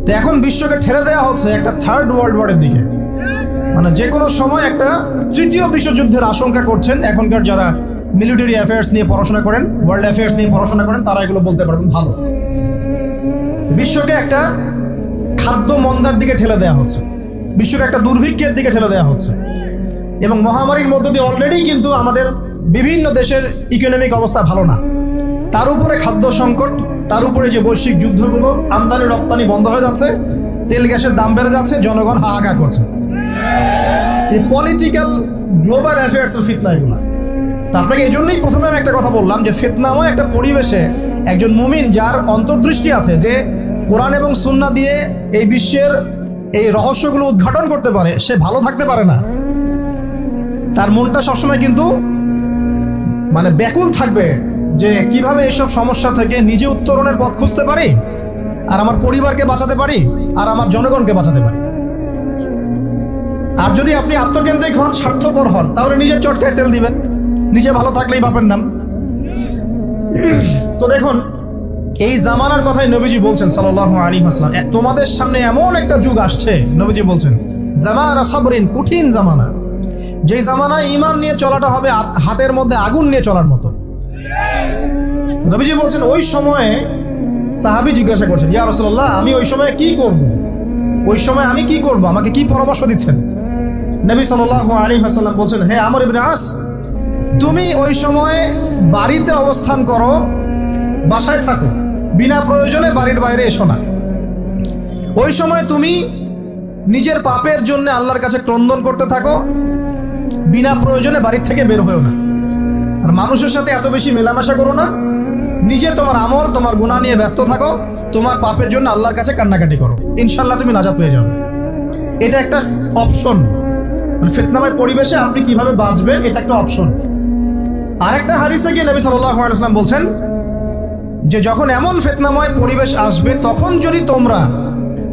তো এখন বিশ্বকে ঠেলে দেওয়া হচ্ছে একটা থার্ড ওয়ার্ল্ড ওয়ারের দিকে, মানে যে কোনো সময় একটা তৃতীয় বিশ্বযুদ্ধের আশঙ্কা করছেন। এখনকার যারা মিলিটারি অ্যাফেয়ার্স নিয়ে পড়াশোনা করেন, ওয়ার্ল্ড অ্যাফেয়ার্স নিয়ে পড়াশোনা করেন, তারা এগুলো বলতে পারবেন ভালো। বিশ্বকে একটা খাদ্য মন্দার দিকে ঠেলে দেওয়া হচ্ছে, বিশ্বকে একটা দুর্ভিক্ষের দিকে ঠেলে দেওয়া হচ্ছে, এবং মহামারীর মধ্য দিয়ে অলরেডি কিন্তু আমাদের বিভিন্ন দেশের ইকোনমিক অবস্থা ভালো না। তার উপরে খাদ্য সংকট, তার উপরে যে বৈশ্বিক যুদ্ধগুলো, আমদানি রপ্তানি বন্ধ হয়ে যাচ্ছে, তেল গ্যাসের দাম বেড়ে যাচ্ছে, জনগণ হাহাকার করছে। এই পলিটিক্যাল গ্লোবাল অ্যাফেয়ার্সের ফিতনা এগুলো। তা আপনাকে এই জন্যই প্রথমে আমি একটা কথা বললাম যে ফিতনাময় একটা পরিবেশে একজন মুমিন যার অন্তর্দৃষ্টি আছে, যে কোরআন এবং সুন্নাহ দিয়ে এই বিশ্বের এই রহস্যগুলো উদ্ঘাটন করতে পারে, সে ভালো থাকতে পারে না। তার মনটা সবসময় কিন্তু মানে ব্যাকুল থাকবে যে কিভাবে এইসব সমস্যা থেকে নিজে উত্তরণের পথ খুঁজতে পারি, আর আমার পরিবারকে বাঁচাতে পারি, আর আমার জনগণকে বাঁচাতে পারি। আর যদি আপনি আত্মকেন্দ্রিক হন, স্বার্থপর হন, তাহলে নিজের চটকায় তেল দিবেন, নিজে ভালো থাকলেই বাপের নাম। তো দেখুন, এই জামানার কথাই নবীজি বলছেন সাল্লাল্লাহু আলাইহি ওয়াসাল্লাম, তোমাদের সামনে এমন একটা যুগ আসছে, নবীজি বলছেন জামানা সাবরিন, কঠিন জামানা, যে জামানায় ঈমান নিয়ে চলাটা হবে হাতের মধ্যে আগুন নিয়ে চলার মতো। নবীজি বলছেন ওই সময়ে সাহাবী জিজ্ঞাসা করছেন, ইয়া রাসূলুল্লাহ, আমি ওই সময়ে কি করব? ওই সময় আমি কি করব? আমাকে কি পরামর্শ দিচ্ছেন? নবী সাল্লাল্লাহু আলাইহি ওয়াসাল্লাম বলছেন, হে আমর ইবনে আস, তুমি ওই সময় বাড়িতে অবস্থান করো, বাসায় থাকো, বিনা প্রয়োজনে বাড়ির বাইরে এসো না। ওই সময় তুমি নিজের পাপের জন্য আল্লাহর কাছে ক্রন্দন করতে থাকো, বিনা প্রয়োজনে বাড়ির থেকে বের হয়েও না। আর মানুষের সাথে এত বেশি মেলামেশা করো না, নিজে তোমার আমল, তোমার গুনাহ নিয়ে ব্যস্ত থাকো, তোমার পাপের জন্য আল্লাহর কাছে কান্নাকাটি করো, ইনশাল্লাহ তুমি নাজাত পেয়ে যাবে। এটা একটা অপশন, মানে ফিতনাময় পরিবেশে আপনি কিভাবে বাঁচবেন, এটা একটা অপশন। আর একটা হাদিসে গিয়ে নবী সাল্লাল্লাহু আলাইহি ওয়াসাল্লাম বলছেন যে যখন এমন ফিতনাময় পরিবেশ আসবে, তখন যদি তোমরা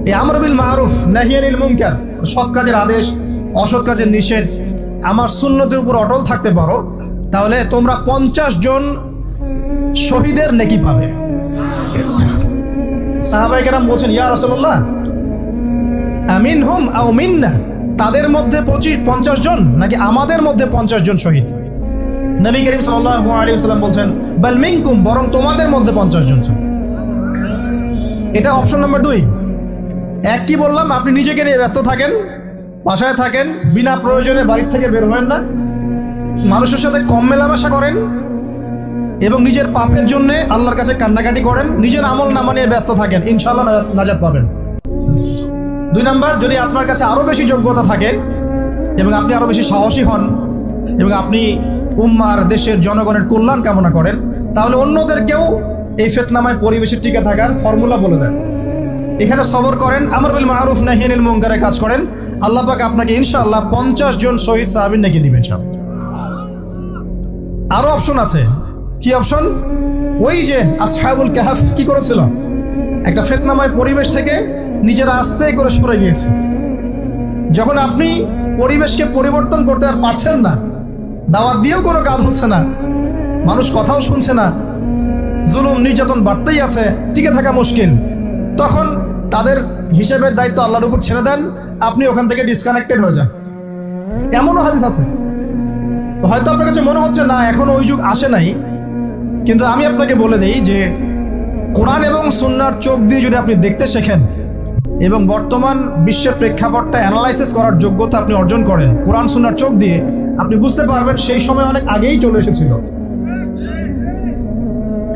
এই আমর বিল মারুফ নাহি আনিল মুনকার, সৎ কাজের আদেশ, অসৎ কাজের নিষেধ, আমার সুন্নতের উপর অটল থাকতে পারো, তাহলে তোমরা 50 জন শহীদের নেকি পাবে। সাহাবায়ে কেরাম বলছেন, ইয়া রাসূলুল্লাহ, আমিনহুম আও মিন্না, তাদের মধ্যে 50 জন নাকি আমাদের মধ্যে 50 জন শহীদ? নবী করিম সাল্লাল্লাহু আলাইহি ওয়াসাল্লাম বলছেন, বাল মিনকুম, বরং তোমাদের মধ্যে 50 জন। এটা অপশন নাম্বার 2। এক কি বললাম, আপনি নিজেকে নিয়ে ব্যস্ত থাকেন, বাসায় থাকেন, বিনা প্রয়োজনে বাড়ির থেকে বের হবেন না, মানুষের সাথে কম মেলামেশা করেন, এবং নিজের পাপের জন্য আল্লাহর কাছে কান্নাকাটি করেন, নিজের আমল নামা নিয়ে ব্যস্ত থাকেন, ইনশাআল্লাহ নাজাত পাবেন। 2 নাম্বার, যদি আপনার কাছে আরো বেশি যোগ্যতা থাকে এবং আপনি আরো বেশি সাহসী হন এবং আপনি উম্মার, দেশের জনগণের কল্যাণ কামনা করেন, তাহলে অন্যদেরকেও এই ফিতনাময় পরিবেশে টিকে থাকার ফর্মুলা বলে দেন। এখানে সবর করেন, আমর বিল মারুফ নাহি আনিল মুনকারের কাজ করেন, আল্লাহ পাক আপনাকে ইনশাআল্লাহ 50 জন শহীদ সাহাবীর নেকি দিবেন। আরো অপশন আছে। কি অপশন? ওই যে আসহাবুল কাহফ কি করেছিল, একটা ফিতনাময় পরিবেশ থেকে নিজেরা আস্তে করে সরে গিয়েছে। যখন আপনি পরিবেশকে পরিবর্তন করতে আর পারছেন না, দাওয়াত দিয়েও কোনো কাজ হচ্ছে না, মানুষ কথাও শুনছে না, জুলুম নির্যাতন বাড়তেই আছে, টিকে থাকা মুশকিল, তখন তাদের হিসেবের দায়িত্ব আল্লাহর উপর ছেড়ে দেন, আপনি ওখান থেকে ডিসকানেক্টেড হয়ে যান। এমনও হাদিস আছে। হয়তো আপনার কাছে মনে হচ্ছে না এখনো ওই যুগ আসে নাই, কিন্তু আমি আপনাকে বলে দেই যে কোরআন এবং সুন্নাহর চোখ দিয়ে যদি আপনি দেখতে শেখেন এবং বর্তমান বিশ্বের প্রেক্ষাপটটা অ্যানালাইসিস করার যোগ্যতা আপনি অর্জন করেন কোরআন সুন্নাহর চোখ দিয়ে, আপনি বুঝতে পারবেন সেই সময় অনেক আগেই চলে এসেছিল।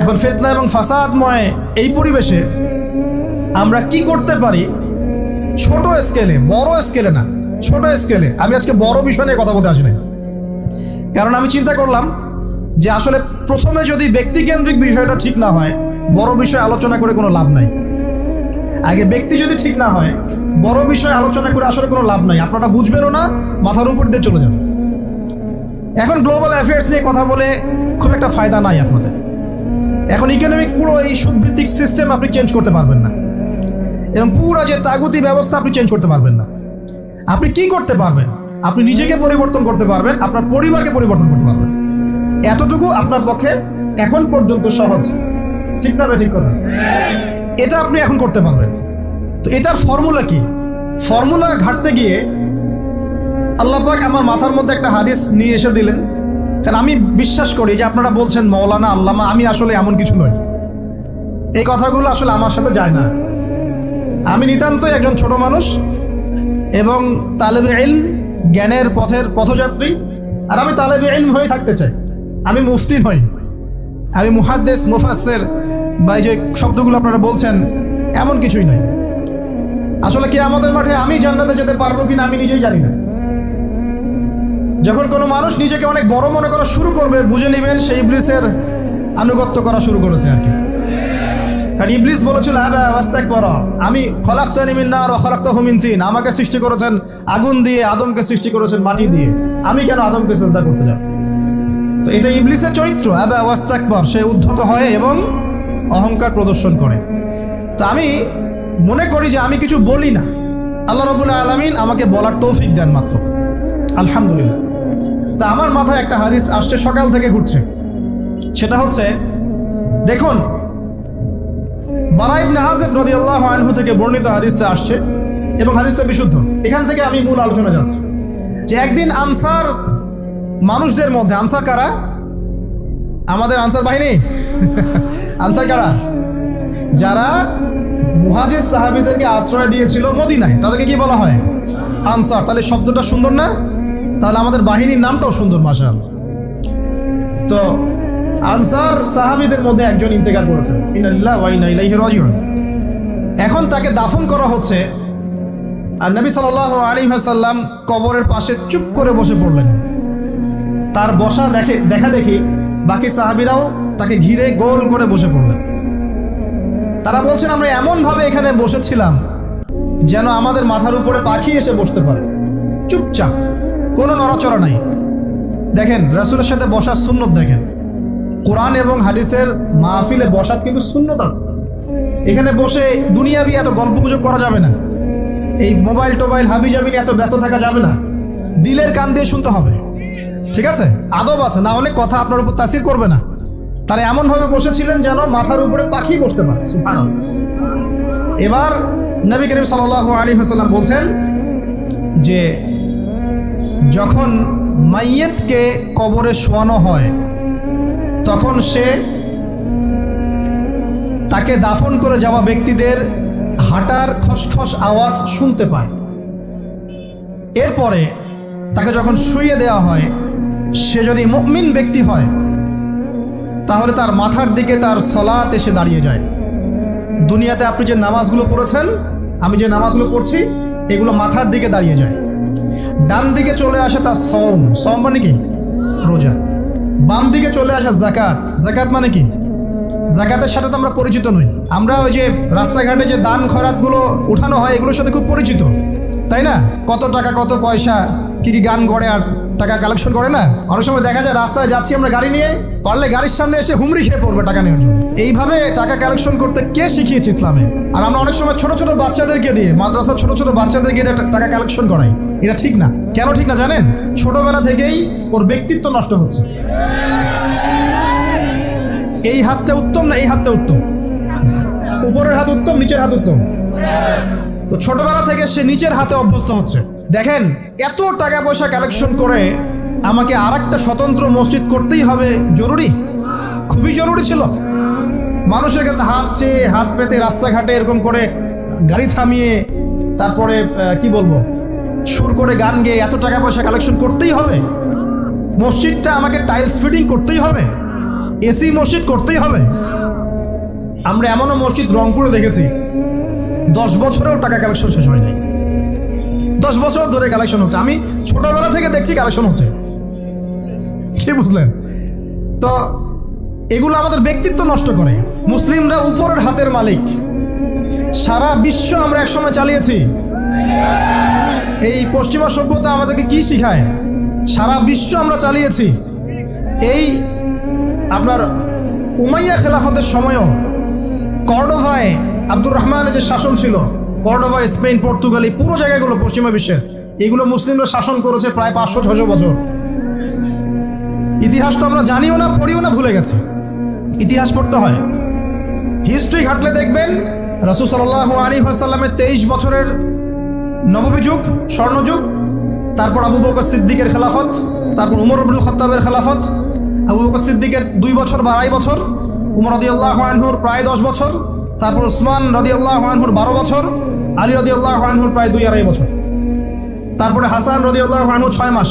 এখন ফিতনা এবং ফাসাদময় এই পরিবেশে আমরা কি করতে পারি, ছোট স্কেলে, বড় স্কেলে না, ছোট স্কেলে। আমি আজকে বড় বিষয় নিয়ে কথা বলতে আসি না, কারণ আমি চিন্তা করলাম যে আসলে প্রথমে যদি ব্যক্তিকেন্দ্রিক বিষয়টা ঠিক না হয়, বড় বিষয় আলোচনা করে কোনো লাভ নাই। আগে ব্যক্তি যদি ঠিক না হয়, বড় বিষয় আলোচনা করে আসলে কোনো লাভ নাই, আপনারা বুঝবেনও না, মাথার উপর দিয়ে চলে যাবে। এখন গ্লোবাল অ্যাফেয়ার্স নিয়ে কথা বলে খুব একটা ফায়দা নাই আপনাদের। এখন ইকোনমিক পুরো এই সুদভিত্তিক সিস্টেম আপনি চেঞ্জ করতে পারবেন না, এবং পুরো যে তাগুতি ব্যবস্থা আপনি চেঞ্জ করতে পারবেন না। আপনি কি করতে পারবেন? আপনি নিজেকে পরিবর্তন করতে পারবেন, আপনার পরিবারকে পরিবর্তন করতে পারবেন। এতটুকু আপনার পক্ষে এখন পর্যন্ত সহজ, ঠিক না? ঠিক কথা, এটা আপনি এখন করতে পারবেন। তো এটার ফর্মুলা কি? ফর্মুলা ঘাটতে গিয়ে আল্লাহ পাক আমার মাথার মধ্যে একটা হাদিস নিয়ে এসে দিলেন। কারণ আমি বিশ্বাস করি যে আপনারা বলছেন মৌলানা আল্লামা, আমি আসলে এমন কিছু নই। এই কথাগুলো আসলে আমার সাথে যায় না। আমি নিতান্তই একজন ছোট মানুষ এবং তালেবে ইলম, জ্ঞানের পথের পথযাত্রী। আর আমি তালেবে ইলম হয়ে থাকতে চাই। আমি মুফতি নই, আমি মুহাদ্দিস, মুফাসসির বা এই যে শব্দগুলো আপনারা বলছেন, এমন কিছুই নয়। আসলে কিয়ামতের মাঠে আমি জান্নাতে যেতে পারবো কিনা আমি নিজেই জানি না। যখন কোনো মানুষ নিজেকে অনেক বড় মনে করা শুরু করবে, বুঝে নেবেন সেই ইবলিসের আনুগত্য করা শুরু করেছে আর কি। কারণ ইবলিস বলেছিল আবা ওয়াস্তাকবারা, আমি খলাকতানি মিন নার ওয়া খলাকতাহু মিন তিন, আমাকে সৃষ্টি করেছেন আগুন দিয়ে, আদমকে সৃষ্টি করেছেন মাটি দিয়ে, আমি কেন আদমকে সিজদা করতে যাব? তো এটা ইবলিসের চরিত্র, আবা ওয়াস্তাকবার, সে উদ্ধত হয় এবং অহংকার প্রদর্শন করে। তো আমি মনে করি যে আমি কিছু বলি না, আল্লাহ রাব্বুল আলামিন আমাকে বলার তৌফিক দেন মাত্র, আলহামদুলিল্লাহ। তা আমার মাথায় একটা হাদিস আসছে, সকাল থেকে ঘুরছে। সেটা হচ্ছে, দেখুন বারা ইবনে আযিব রাদিয়াল্লাহু আনহু থেকে বর্ণিত হাদিসটা আসছে এবং হাদিসটা বিশুদ্ধ। এখান থেকে আমি মূল আলোচনা যাচ্ছি যে একদিন আনসার মানুষদের মধ্যে, আনসার কারা? আমাদের আনসার বাহিনী। আনসার কারা? যারা মুহাজির সাহাবীদেরকে আশ্রয় দিয়েছিল মদিনায়, তাদেরকে কি বলা হয়? আনসার। তাহলে শব্দটা সুন্দর না? তাহলে আমাদের বাহিনীর নামটাও সুন্দর, মাশাআল্লাহ। তো আনসার সাহাবীদের মধ্যে একজন ইন্তেকাল করেছেন, ইন্না লিল্লাহি ওয়া ইন্না ইলাইহি রাজিউন। এখন তাকে দাফন করা হচ্ছে, আর নবী সাল্লাল্লাহু আলাইহি ওয়াসাল্লাম কবরের পাশে চুপ করে বসে পড়লেন। তার বসা দেখা দেখি বাকি সাহাবীরাও তাকে ঘিরে গোল করে বসে পড়লেন। তারা বলছেন আমরা এমনভাবে এখানে বসেছিলাম যেন আমাদের মাথার উপরে পাখি এসে বসতে পারে, চুপচাপ, কোনো নড়াচড়া নাই। দেখেন রাসূলের সাথে বসার সুন্নত, দেখেন কোরআন এবং হাদিসের মাহফিলে বসার কিন্তু সুন্নত আছে। এখানে বসে দুনিয়াবি এত গল্পগুজব করা যাবে না, এই মোবাইল টোবাইল হাবিজাবি নিয়ে এত ব্যস্ত থাকা যাবে না, দিলের কান দিয়ে শুনতে হবে, ঠিক আছে? আদব আছে, না হলে কথা আপনার উপর তাসির করবে না। তারা এমনভাবে বসেছিলেন যেন মাথার উপরে পাখি বসতে পারে, সুবহানাল্লাহ। এবার নবী করিম সাল্লাল্লাহু আলাইহি ওয়াসাল্লাম বলছেন যে যখন মাইয়িতকে কবরে শোয়ানো হয় তখন সে তাকে দাফন করে যাওয়া ব্যক্তিদের হাঁটার খসখস আওয়াজ শুনতে পায়। এরপরে তাকে যখন শুইয়ে দেওয়া হয়, সে যদি মুমিন ব্যক্তি হয় তাহলে তার মাথার দিকে তার সলাত এসে দাঁড়িয়ে যায়। দুনিয়াতে আপনি যে নামাজগুলো পড়েছেন, আমি যে নামাজগুলো পড়ছি, এগুলো মাথার দিকে দাঁড়িয়ে যায়। ডান দিকে চলে আসে তার সওম, সওম মানে কি? রোজা। বাম দিকে চলে আসে যাকাত, যাকাত মানে কি? যাকাতের সাথে তো আমরা পরিচিত নই। আমরা ওই যে রাস্তাঘাটে যে দান খয়রাতগুলো উঠানো হয় এগুলোর সাথে খুব পরিচিত, তাই না? কত টাকা, কত পয়সা, কি কি গান করে আর টাকা কালেকশন করে না? অনেক সময় দেখা যায় রাস্তায় যাচ্ছি আমরা গাড়ি নিয়ে, পারলে গাড়ির সামনে এসে হুমড়ি খেয়ে পড়বে টাকা নেওয়ার জন্য। এইভাবে টাকা কালেকশন করতে কে শিখিয়েছে ইসলামে? আর আমরা অনেক সময় ছোট ছোট বাচ্চাদেরকে দিয়ে, মাদ্রাসা ছোট ছোট বাচ্চাদেরকে দিয়ে টাকা কালেকশন করাই। এটা ঠিক না। কেন ঠিক না জানেন? ছোটবেলা থেকেই ওর ব্যক্তিত্ব নষ্ট হচ্ছে। এই হাতটা উত্তম না এই হাতটা উত্তম? উপরের হাত উত্তম, নিচের হাত উত্তম? তো ছোটবেলা থেকে সে নিচের হাতে অভ্যস্ত হচ্ছে। দেখেন এত টাকা পয়সা কালেকশন করে আমাকে আরেকটা স্বতন্ত্র মসজিদ করতেই হবে, জরুরি, খুবই জরুরি ছিল। মানুষের কাছে হাত চেয়ে, হাত পেতে রাস্তাঘাটে এরকম করে গাড়ি থামিয়ে, তারপরে কি বলবো, সুর করে গান গেয়ে এত টাকা পয়সা কালেকশন করতেই হবে? মসজিদটা আমাকে টাইলস ফিটিং করতেই হবে, এসি মসজিদ করতেই হবে? আমরা এমনও মসজিদ রংপুরে দেখেছি 10 বছরেও টাকা কালেকশন শেষ হয় নাই। 10 বছর ধরে কালেকশন হচ্ছে। আমি ছোটবেলা থেকে দেখছি কালেকশন হচ্ছে, কি বুঝলেন? তো এগুলো আমাদের ব্যক্তিত্ব নষ্ট করে। মুসলিমরা উপরের হাতের মালিক। সারা বিশ্ব আমরা একসময় চালিয়েছি। এই পশ্চিমা সভ্যতা আমাদেরকে কি শিখায়? সারা বিশ্ব আমরা চালিয়েছি। এই আপনার উমাইয়া খেলাফতের সময়ও কর্ডোভায় আব্দুর রহমানের যে শাসন ছিল, কর্ডোভায়, স্পেন, পর্তুগাল, এই পুরো জায়গাগুলো পশ্চিমা বিশ্বের, এগুলো মুসলিমরা শাসন করেছে প্রায় 500-600 বছর। ইতিহাস তো আমরা জানিও না, পড়িও না, ভুলে গেছি। ইতিহাস পড়তে হয়। হিস্ট্রি ঘাটলে দেখবেন রাসূল সাল্লাল্লাহু আলাইহি ওয়াসাল্লামের 23 বছরের নববী যুগ, স্বর্ণযুগ, তারপর আবু বকর সিদ্দিকের খেলাফত, তারপর উমর ইবনুল খাত্তাবের খেলাফত। আবু বকর সিদ্দিকের 2 বছর বা 2.5 বছর, উমর রাদিয়াল্লাহু আনহুর প্রায় 10 বছর, তারপর উসমান রাদিয়াল্লাহু আনহুর 12 বছর, আলী রাদিয়াল্লাহু আনহুর প্রায় 2.5 বছর, তারপরে হাসান রাদিয়াল্লাহু আনহু 6 মাস।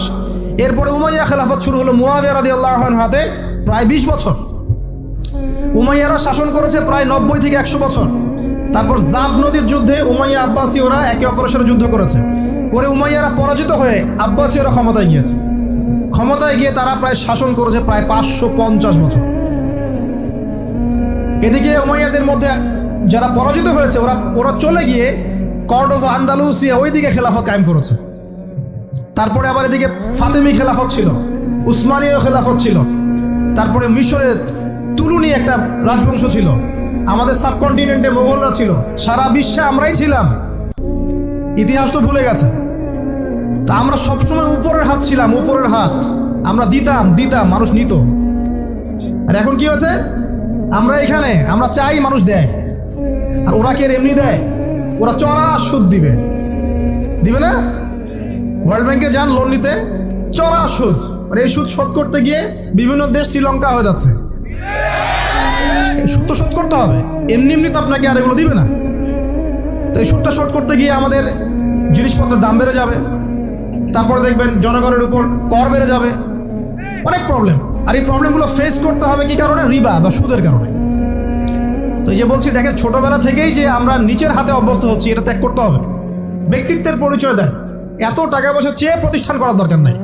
এরপরে উমাইয়া খেলাফত শুরু হলো মুয়াবিয়া রাদিয়াল্লাহু আনহু হাতে, প্রায় 20 বছর। উমাইয়ারা শাসন করেছে প্রায় 90 থেকে 100 বছর। তারপর জাব নদীর যুদ্ধে উমাইয়া আব্বাসীয়রা একে অপরের সাথে যুদ্ধ করেছে, করে উমাইয়ারা পরাজিত হয়ে আব্বাসীয়রা ক্ষমতায় গিয়েছে। ক্ষমতায় গিয়ে তারা প্রায় শাসন করেছে প্রায় 550 বছর। এদিকে উমাইয়াদের মধ্যে যারা পরাজিত হয়েছে ওরা চলে গিয়ে কর্ডোভা, আন্দালুসিয়া ওইদিকে খেলাফত কায়েম করেছে। তারপরে আবার এদিকে ফাতেমি খেলাফত ছিল, উসমানীয় খেলাফত ছিল, তারপরে মিশরের তুলুনি একটা রাজবংশ ছিল, আমাদের সাবকন্টিনেন্টে মোগলরা ছিল, সারা বিশ্বে আমরাই ছিলাম। ইতিহাস তো ভুলে গেছে। তা আমরা সবসময় উপরের হাত ছিলাম, উপরের হাত আমরা দিতাম, মানুষ নিত। আর এখন কি হয়েছে? আমরা এখানে আমরা চাই, মানুষ দেয়। আর ওরা কে এমনি দেয়? ওরা চড়া সুদ দিবে না? ওয়ার্ল্ড ব্যাংকে যান লোন নিতে, চড়া সুদ। আর এই সুদ শোধ করতে গিয়ে বিভিন্ন দেশ শ্রীলঙ্কা হয়ে যাচ্ছে। সুদ তো শোধ করতে হবে, এমনি তো আপনাকে আর এগুলো দিবে না। তো এই সুদটা শোধ করতে গিয়ে আমাদের জিনিসপত্রের দাম বেড়ে যাবে, তারপরে দেখবেন জনগণের উপর কর বেড়ে যাবে, অনেক প্রবলেম। আর এই প্রবলেমগুলো ফেস করতে হবে কি কারণে? রিবা বা সুদের কারণে। তো এই যে বলছি, দেখেন ছোটবেলা থেকেই যে আমরা নিচের হাতে অভ্যস্ত হচ্ছি, এটা ত্যাগ করতে হবে। ব্যক্তিত্বের পরিচয় দেয়। এত টাকা পয়সা চেয়ে প্রতিষ্ঠান করার দরকার নাই।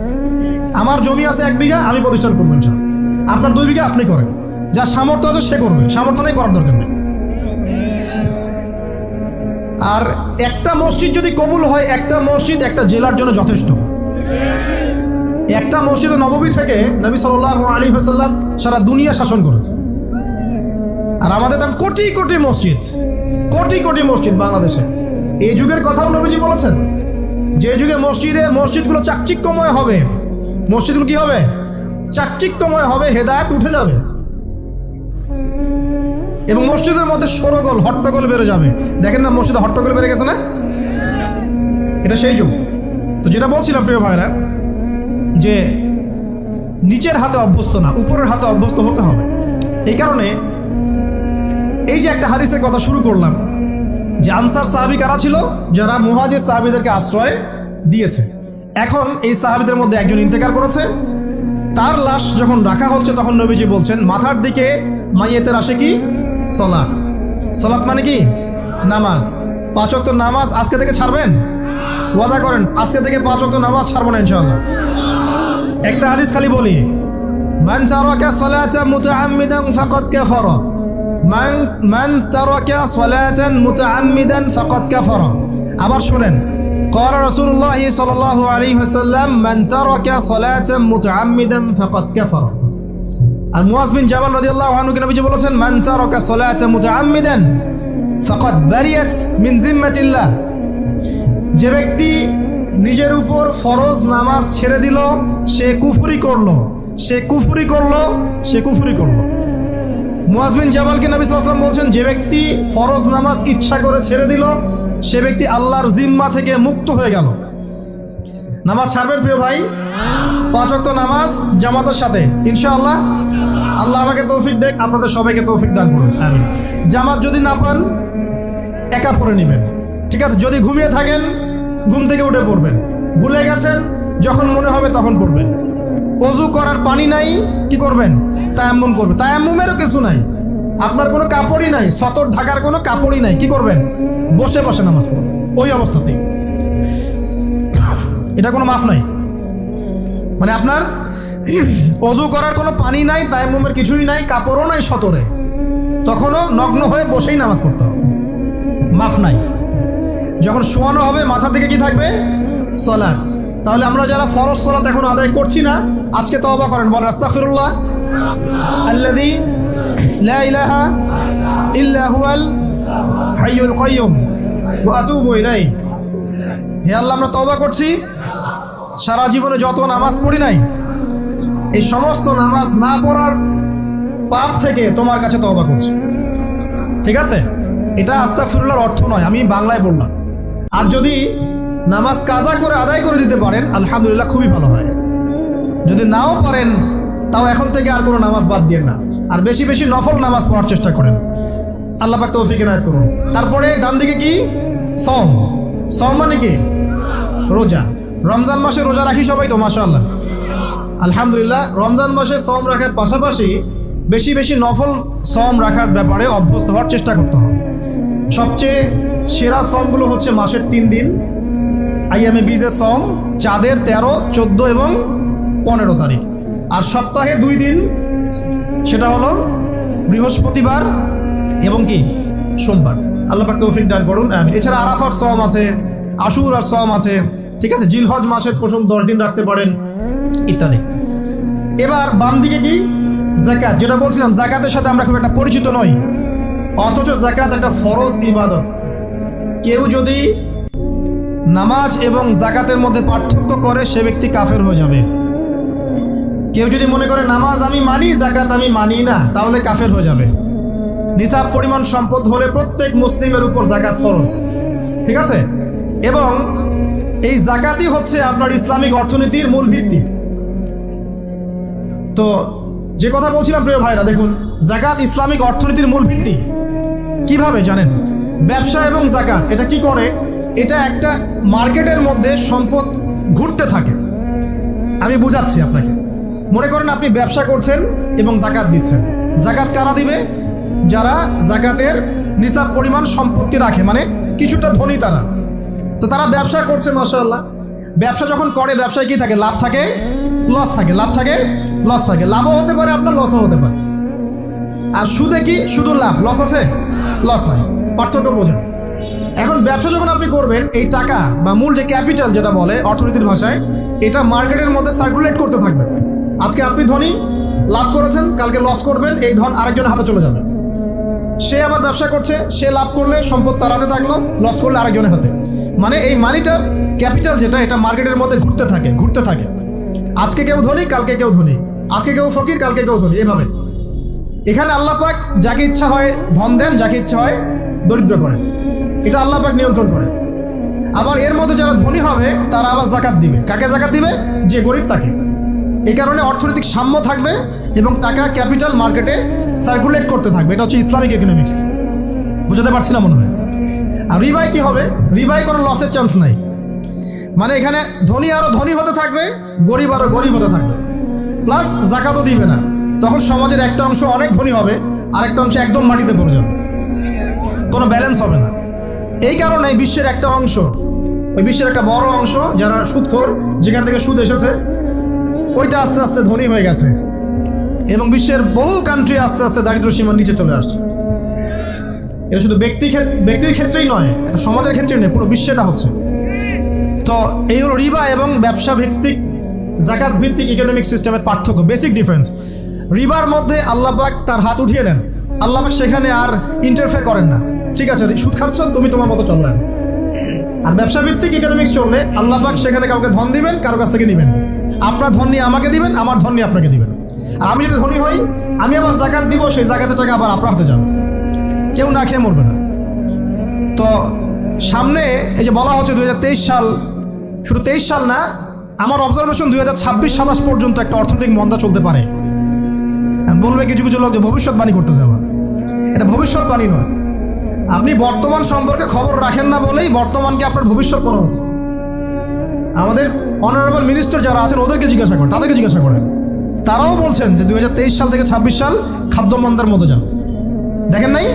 আমার জমি আছে 1 বিঘা, আমি প্রতিষ্ঠান করবো ইনশাআল্লাহ। আপনার 2 বিঘা আপনি করেন, যার সামর্থ্য আছে সে করবে, সামর্থ্য নেই করার দরকার নেই। আর একটা মসজিদ যদি কবুল হয়, একটা মসজিদ একটা জেলার জন্য যথেষ্ট। একটা মসজিদে নববী থেকে নবী সাল্লাল্লাহু আলাইহি ওয়াসাল্লাম সারা দুনিয়া শাসন করেছে। আর আমাদের তো কোটি কোটি মসজিদ বাংলাদেশে। এই যুগের কথাও নবীজি বলেছেন, যে যুগে মসজিদগুলো চাকচিক্যময় হবে, মসজিদগুলো কি হবে? চাকচিক্যময় হবে, হেদায়েত উঠে যাবে এবং মসজিদের মধ্যে শোরগোল, হট্টগোল বেড়ে যাবে। দেখেন না মসজিদে হট্টগোল বেড়ে গেছে না? এটা সেই যুগ। তো যেটা বলছিলাম প্রিয় ভাইরা, যে নিচের হাতে অভ্যস্ত না, উপরের হাতে অভ্যস্ত হতে হবে। এই কারণে এই যে একটা হাদিসের কথা শুরু করলাম, যে আনসার সাহাবী কারা ছিল? যারা মুহাজির সাহাবীদেরকে আশ্রয় দিয়েছে। এখন এই সাহাবীদের মধ্যে একজন ইন্তেকাল করেছে, তার লাশ যখন রাখা হচ্ছে তখন নবীজি বলছেন, মাথার দিকে মাইয়েতের আসে কি? সলাত। সলাত মানে কি? নামাজ। 5 ওয়াক্ত নামাজ আজকে থেকে ছাড়বেন? ওয়াদা করেন আজকে থেকে 5 ওয়াক্ত নামাজ ছাড়বো না ইনশাআল্লাহ। একটা হাদিস খালি বলি, মান তারাকা সালাতান মুতাআম্মিদান ফাকাদ কাফারা, মান তারাকা সালাতান মুতাআম্মিদান ফাকাদ কাফারা। আবার শুনেন, قال رسول الله صلى الله عليه وسلم من ترك صلاة متعمدا فقد كفر। আর মুয়াজ বিন জাবাল রাদিয়াল্লাহু আনহু কে নবীজি বলেছেন, মান তারাকা সালাতা মুতাআম্মিদান ফাকাদ বারিয়াত মিন জিম্মাতিল্লাহ। যে ব্যক্তি নিজের উপর ফরজ নামাজ ছেড়ে দিল, সে কুফরি করলো। মুয়াজ বিন জাবালকে নবী সাল্লাল্লাহু আলাইহি ওয়াসাল্লাম বলছেন, যে ব্যক্তি ফরজ নামাজ ইচ্ছা করে ছেড়ে দিল, সে ব্যক্তি আল্লাহর জিম্মা থেকে মুক্ত হয়ে গেল। নামাজ ছাড়বেন প্রিয় ভাই? 5 ওয়াক্ত নামাজ জামাতের সাথে ইনশাআল্লাহ। আল্লাহ আমাকে তৌফিক দেখ, আপনাদের সবাইকে তৌফিক দান করুন। আমিন। জামাত যদি না পান একা পড়ে নেবেন, ঠিক আছে? যদি ঘুমিয়ে থাকেন ঘুম থেকে উঠে পড়বেন, ভুলে গেছেন যখন মনে হবে তখন পড়বেন। ওযু করার পানি নাই, কি করবেন? তায়াম্মুম করবেন। তায়াম্মুমেরও কিছু নাই, আপনার কোনো কাপড়ই নাই, সতর ঢাকার কোনো কাপড়ই নাই, কি করবেন? বসে বসে নামাজ পড়বেন ওই অবস্থাতেই। এটা কোনো মাফ নাই। মানে আপনার ওযু করার কোনো পানি নাই, তায়াম্মুমের কিছুই নাই, কাপড়ও নাই সতরে, তখনও নগ্ন হয়ে বসেই নামাজ পড়তে হবে, মাফ নাই। যখন শোয়ানো হবে মাথা থেকে কি থাকবে? সালাত। তাহলে আমরা যারা ফরজ সালাত এখন আদায় করছি না, আজকে তওবা করেন, বলেন আস্তাগফিরুল্লাহ আল্লাযী লা ইলাহা ইল্লা হুয়াল হাইয়ুল কাইয়্যুম ওয়া আতুবু ইলাইহি। হে আল্লাহ, আমরা তওবা করছি, সারা জীবনে যত নামাজ পড়ি নাই, এই সমস্ত নামাজ না পড়ার পাপ থেকে তোমার কাছে তওবা করছি। ঠিক আছে? এটা আস্তাগফিরুল্লাহর অর্থ নয়, আমি বাংলায় বললাম। আর যদি নামাজ কাজা করে আদায় করে দিতে পারেন আলহামদুলিল্লাহ, খুবই ভালো হয়। যদি নাও পারেন তাও এখন থেকে আর কোনো নামাজ বাদ দিয়ে না, আর বেশি বেশি নফল নামাজ পড়ার চেষ্টা করেন। আল্লাহ পাক তৌফিক এনায়েত করুন। তারপরে ডান দিকে কি? সওম। সওম মানে কি? রোজা। রমজান মাসে রোজা রাখি সবাই তো, মাশাআল্লাহ, আলহামদুলিল্লাহ। রমজান মাসে সওম রাখার পাশাপাশি বেশি বেশি নফল সওম রাখার ব্যাপারে অভ্যস্ত হওয়ার চেষ্টা করতে হবে। সবচেয়ে সেরা সওমগুলো হচ্ছে মাসের 3 দিন, আইয়ামে বীজের সওম, চাঁদের 13, 14 এবং 15 তারিখ। আর সপ্তাহে 2 দিন, সেটা হলো বৃহস্পতিবার এবং কি সোমবার। আল্লাহ পাক তৌফিক দান করুন, আমিন। এছাড়া আরাফার সওম আছে, আশুরার সওম আছে, ঠিক আছে, জিলহজ মাসের প্রথম 10 দিন রাখতে পারেন, ইত্যাদি। এবার বাম দিকে কি? যাকাত। যেটা বলছিলাম, যাকাতের সাথে আমরা খুব একটা পরিচিত নই, অথচ যাকাত একটা ফরজ ইবাদত। কেউ যদি নামাজ এবং যাকাতের মধ্যে পার্থক্য করে সে ব্যক্তি কাফের হয়ে যাবে। কেউ যদি মনে করে নামাজ আমি মানি, যাকাত আমি মানি না, তাহলে কাফের হয়ে যাবে। নিসাব পরিমাণ সম্পদ হলে প্রত্যেক মুসলিমের উপর যাকাত ফরজ, ঠিক আছে। এবং এই যাকাতই হচ্ছে আপনার ইসলামিক অর্থনীতির মূল ভিত্তি। তো যে কথা বলছিলাম প্রিয় ভাইরা, দেখুন, যাকাত ইসলামিক অর্থনীতির মূল ভিত্তি। কিভাবে জানেন? ব্যবসা এবং যাকাত এটা কি করে? এটা একটা মার্কেটের মধ্যে সম্পদ ঘুরতে থাকে। আমি বুঝাচ্ছি আপনাকে। মনে করেন আপনি ব্যবসা করছেন এবং যাকাত দিচ্ছেন। যাকাত কারা দিবে? যারা যাকাতের নিসাব পরিমাণ সম্পত্তি রাখে, মানে কিছুটা ধনী তারা। তো তারা ব্যবসা করছে, মাশাআল্লাহ। ব্যবসা যখন করে, ব্যবসায় কি থাকে? লাভ থাকে, লস থাকে, লাভ থাকে, লস থাকে। লাভও হতে পারে আপনার, লসও হতে পারে। আর সুদে কি? শুধু লাভ, লস আছে, লস নাই। পার্থক্য বোঝেন। এখন ব্যবসা যখন আপনি করবেন, এই টাকা বা মূল যে ক্যাপিটাল যেটা বলে অর্থনীতির ভাষায়, এটা মার্কেটের মধ্যে সার্কুলেট করতে থাকবে। আজকে আপনি ধনী, লাভ করেছেন, কালকে লস করবেন, এই ধন আরেকজনের হাতে চলে যাবে। সে আবার ব্যবসা করছে, সে লাভ করলে সম্পদ তার হাতে থাকলো, লস করলে আরেকজনের হাতে। মানে এই মানিটা, ক্যাপিটাল যেটা, এটা মার্কেটের মধ্যে ঘুরতে থাকে, ঘুরতে থাকে। আজকে কেউ ধনী, কালকে কেউ ধনী, আজকে কেউ ফকির, কালকে কেউ ধনী, এভাবে। এখানে আল্লাহ পাক যাকে ইচ্ছা হয় ধন দেন, যাকে ইচ্ছা হয় দরিদ্র করেন। এটা আল্লাহ পাক নিয়ন্ত্রণ করে। আবার এর মধ্যে যারা ধনী হবে তারা আবার যাকাত দিবে। কাকে যাকাত দিবে? যে গরিব তাকে। এই কারণে অর্থনৈতিক সাম্য থাকবে এবং টাকা, ক্যাপিটাল মার্কেটে সার্কুলেট করতে থাকবে। এটা হচ্ছে ইসলামিক ইকোনমিক্স। বুঝতে পারছি না মনে হয়। আর রিবায় কি হবে? রিবায় কোনো লসের চান্স নাই। মানে এখানে ধনী আরো ধনী হতে থাকবে, গরিব আরো গরিব হতে থাকবে, প্লাস যাকাতও দিবে না। তখন সমাজের একটা অংশ অনেক ধনী হবে, আরেকটা অংশ একদম মাটিতে পড়ে যাবে, কোনো ব্যালেন্স হবে না। এই কারণে বিশ্বের একটা অংশ, ওই বিশ্বের একটা বড় অংশ যারা সুদখোর, যেখান থেকে সুদ এসেছে, ওইটা আস্তে আস্তে ধনী হয়ে গেছে এবং বিশ্বের বহু কান্ট্রি আস্তে আস্তে দারিদ্র্য সীমার নিচে চলে আসছে। এটা শুধু ব্যক্তির ক্ষেত্রেই নয়, এটা সমাজের ক্ষেত্রে নয়, পুরো বিশ্বেটা হচ্ছে। তো এই হলো রিবা এবং ব্যবসা ভিত্তিক, যাকাত ভিত্তিক ইকোনমিক সিস্টেমের পার্থক্য, বেসিক ডিফারেন্স। রিবার মধ্যে আল্লাহ পাক তার হাত উঠিয়ে নেন, আল্লাহ পাক সেখানে আর ইন্টারফেয়ার করেন না। ঠিক আছে, সুদ খাচ্ছ, তুমি তোমার মতো চলবে। আর ব্যবসা ভিত্তিক ইকোনমিক্স চললে আল্লাহ পাক সেখানে কাউকে ধন দিবেন, কারো কাছ থেকে নেবেন। আপনার ধন নিয়ে আমাকে দিবেন, আমার ধন নিয়ে আপনাকে দিবেন। আর আমি যদি ধনী হই, আমি আবার যাকাত দিব, সেই যাকাতের টাকা আবার আপনার হাতে যাবে, কেউ না খেয়ে মরবে না। তো সামনে এই যে বলা হচ্ছে 2023 সাল, শুধু 23 সাল না, আমার অবজারভেশন 2026 সাল পর্যন্ত একটা অর্থনৈতিক মন্দা চলতে পারে। বলবে কিছু কিছু লোক যে ভবিষ্যৎবাণী করতে যাওয়া, এটা ভবিষ্যৎবাণী নয়। আপনি বর্তমান সম্পর্কে খবর রাখেন না বলেই বর্তমানকে আপনার ভবিষ্যৎ করা হচ্ছে। আমাদের অনারেবল মিনিস্টার যারা আছেন ওদেরকে জিজ্ঞাসা করেন, তাদেরকে জিজ্ঞাসা করেন, তারাও বলছেন যে 2023 সাল থেকে 26 সাল খাদ্য মন্দার মধ্যে যান। দেখেন নাই?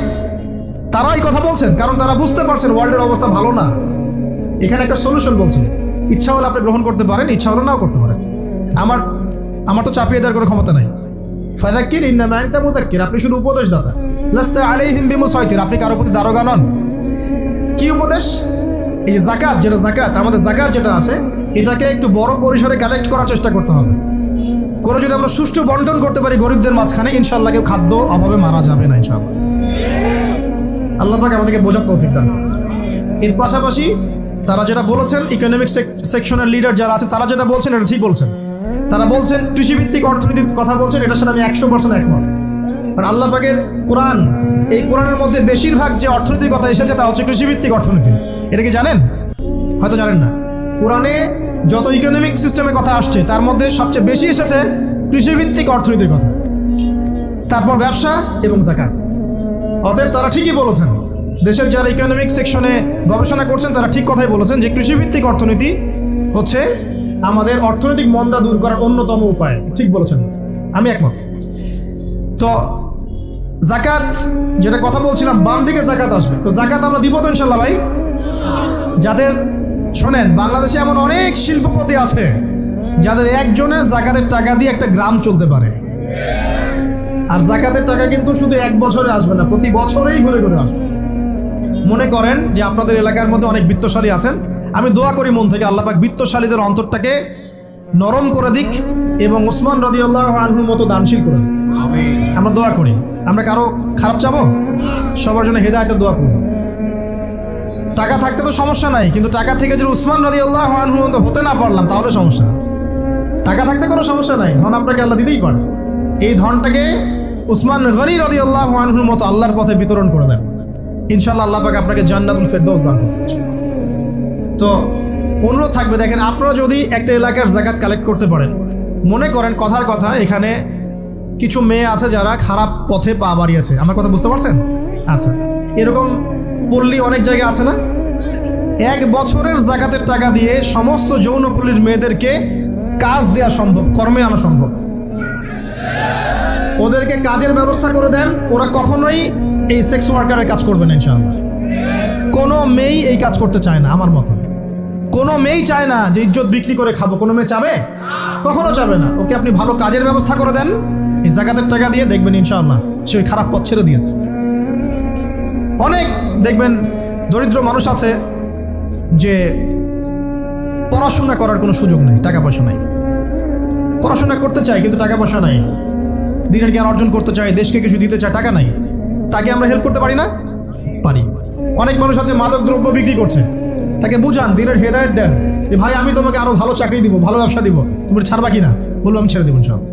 তারা এই কথা বলছেন কারণ তারা বুঝতে পারছেন ওয়ার্ল্ডের অবস্থা ভালো না। এখানে একটা সলিউশন বলছে, ইচ্ছা হলে আপনি গ্রহণ করতে পারেন, ইচ্ছা হলে নাও করতে পারেন। আমার তো চাপিয়ে দেওয়ার কোনো ক্ষমতা নাই। ফাযাক্কির ইন্নামা আনতা মুযাক্কির, আপনি শুধু উপদেশদাতা। লাস্তা আলাইহিম বিমুসাইতির, আপনি কারো প্রতি দারোগা নন। কি উপদেশ? এই যে যাকাত, যেটা যাকাত, আমাদের যাকাত যেটা আছে, এটাকে একটু বড় পরিসরে কালেক্ট করার চেষ্টা করতে হবে। করে যদি আমরা সুষ্ঠু বন্টন করতে পারি গরিবদের মাঝখানে, ইনশাআল্লাহ কেউ খাদ্য অভাবে মারা যাবে না ইনশাআল্লাহ। আল্লাহ পাক আমাদেরকে বোঝার তৌফিক দান। এর পাশাপাশি তারা যেটা বলেছেন, ইকোনমিক সেকশনের লিডার যারা আছে তারা যেটা বলছেন এটা ঠিক বলছেন। তারা বলছেন কৃষিভিত্তিক অর্থনীতির কথা বলছেন, এটার সাথে আমি 100% একমত। কারণ আল্লাহ পাকের কোরআন, এই কোরআনের মধ্যে বেশিরভাগ যে অর্থনীতির কথা এসেছে তা হচ্ছে কৃষিভিত্তিক অর্থনীতি। এটা কি জানেন? হয়তো জানেন না। কোরআনে যত ইকোনমিক সিস্টেমের কথা আসছে তার মধ্যে সবচেয়ে বেশি এসেছে কৃষিভিত্তিক অর্থনীতির কথা, তারপর ব্যবসা এবং যাকাত। অতএব তারা ঠিকই বলেছেন, দেশের যারা ইকোনমিক সেকশনে গবেষণা করছেন তারা ঠিক কথাই বলেছেন যে কৃষিভিত্তিক অর্থনীতি হচ্ছে আমাদের অর্থনৈতিক মন্দা দূর করার অন্যতম উপায়। ঠিক বলেছেন, আমি একমত। তো যাকাত, যেটা কথা বলছিলাম, বাম দিকে যাকাত আসবে। তো যাকাত আমরা দিব তো ইনশাল্লাহ ভাই? যাদের, শোনেন, বাংলাদেশে এমন অনেক শিল্পপতি আছে যাদের একজনের যাকাতের টাকা দিয়ে একটা গ্রাম চলতে পারে। আর যাকাতের টাকা কিন্তু শুধু এক বছরে আসবে না, প্রতি বছরেই ঘুরে ঘুরে আসবে। মনে করেন যে আপনাদের এলাকার মধ্যে অনেক বিত্তশালী আছেন, আমি দোয়া করি মন থেকে আল্লাহ পাক বিত্তশালীদের অন্তরটাকে নরম করে দিক এবং ওসমান রাদিয়াল্লাহু আনহুর মতো দানশীল করে দিক। আমরা দোয়া করি। আমরা কারো খারাপ চাবো? সবার জন্য হেদায়েতের দোয়া করব। টাকা থাকতে তো সমস্যা নাই, কিন্তু টাকা থেকে যদি উসমান রাদিয়াল্লাহু আনহু হতে না পারলাম তাহলে সমস্যা। টাকা থাকতে কোনো সমস্যা নাই, ধন আপনাকে আল্লাহ দিতেই পারে। এই ধনটাকে উসমান গনি রাদিয়াল্লাহু আনহুর মতো আল্লাহর পথে বিতরণ করে দেন, ইনশাআল্লাহ আল্লাহ পাক আপনাকে জান্নাতুল ফেরদৌস দান করবেন। তো অনুরোধ থাকবে, দেখেন, আপনারা যদি একটা এলাকার যাকাত কালেক্ট করতে পারেন, মনে করেন কথার কথা এখানে কিছু মেয়ে আছে যারা খারাপ পথে পা বাড়িয়েছে, আমার কথা বুঝতে পারছেন? আচ্ছা, এরকম পল্লী অনেক জায়গা আছে না? এক বছরের যাকাতের টাকা দিয়ে সমস্ত যৌনপল্লীর মেয়েদেরকে কাজ দেওয়া সম্ভব, কর্মে আনা সম্ভব। ওদেরকে কাজের ব্যবস্থা করে দেন, ওরা কখনোই এই সেক্স ওয়ার্কারের কাজ করবে না ইনশাআল্লাহ। কোনো মেয়েই এই কাজ করতে চায় না আমার মতো। কোনো মেয়েই চায় না যে ইজ্জত বিক্রি করে খাবো, কোনো মেয়ে চাবে? কখনো চাবে না। ওকে আপনি ভালো কাজের ব্যবস্থা করে দেন এই যাকাতের টাকা দিয়ে, দেখবেন ইনশাআল্লাহ সে ওই খারাপ পথ ছেড়ে দিয়েছে। অনেক দেখবেন দরিদ্র মানুষ আছে যে পড়াশোনা করার কোনো সুযোগ নেই, টাকা পয়সা নাই, পড়াশোনা করতে চায় কিন্তু টাকা পয়সা নাই, দিনের জ্ঞান অর্জন করতে চায়, দেশকে কিছু দিতে চায়, টাকা নাই। তাকে আমরা হেল্প করতে পারি না? পারি। অনেক মানুষ আছে মাদক দ্রব্য বিক্রি করছে, তাকে বুঝান, দিনের হেদায়েত দেন যে ভাই আমি তোমাকে আরো ভালো চাকরি দিব, ভালো ব্যবসা দিব, তুমি ছাড়বা কিনা? বলবো আমি ছেড়ে দেবো ইনশাআল্লাহ।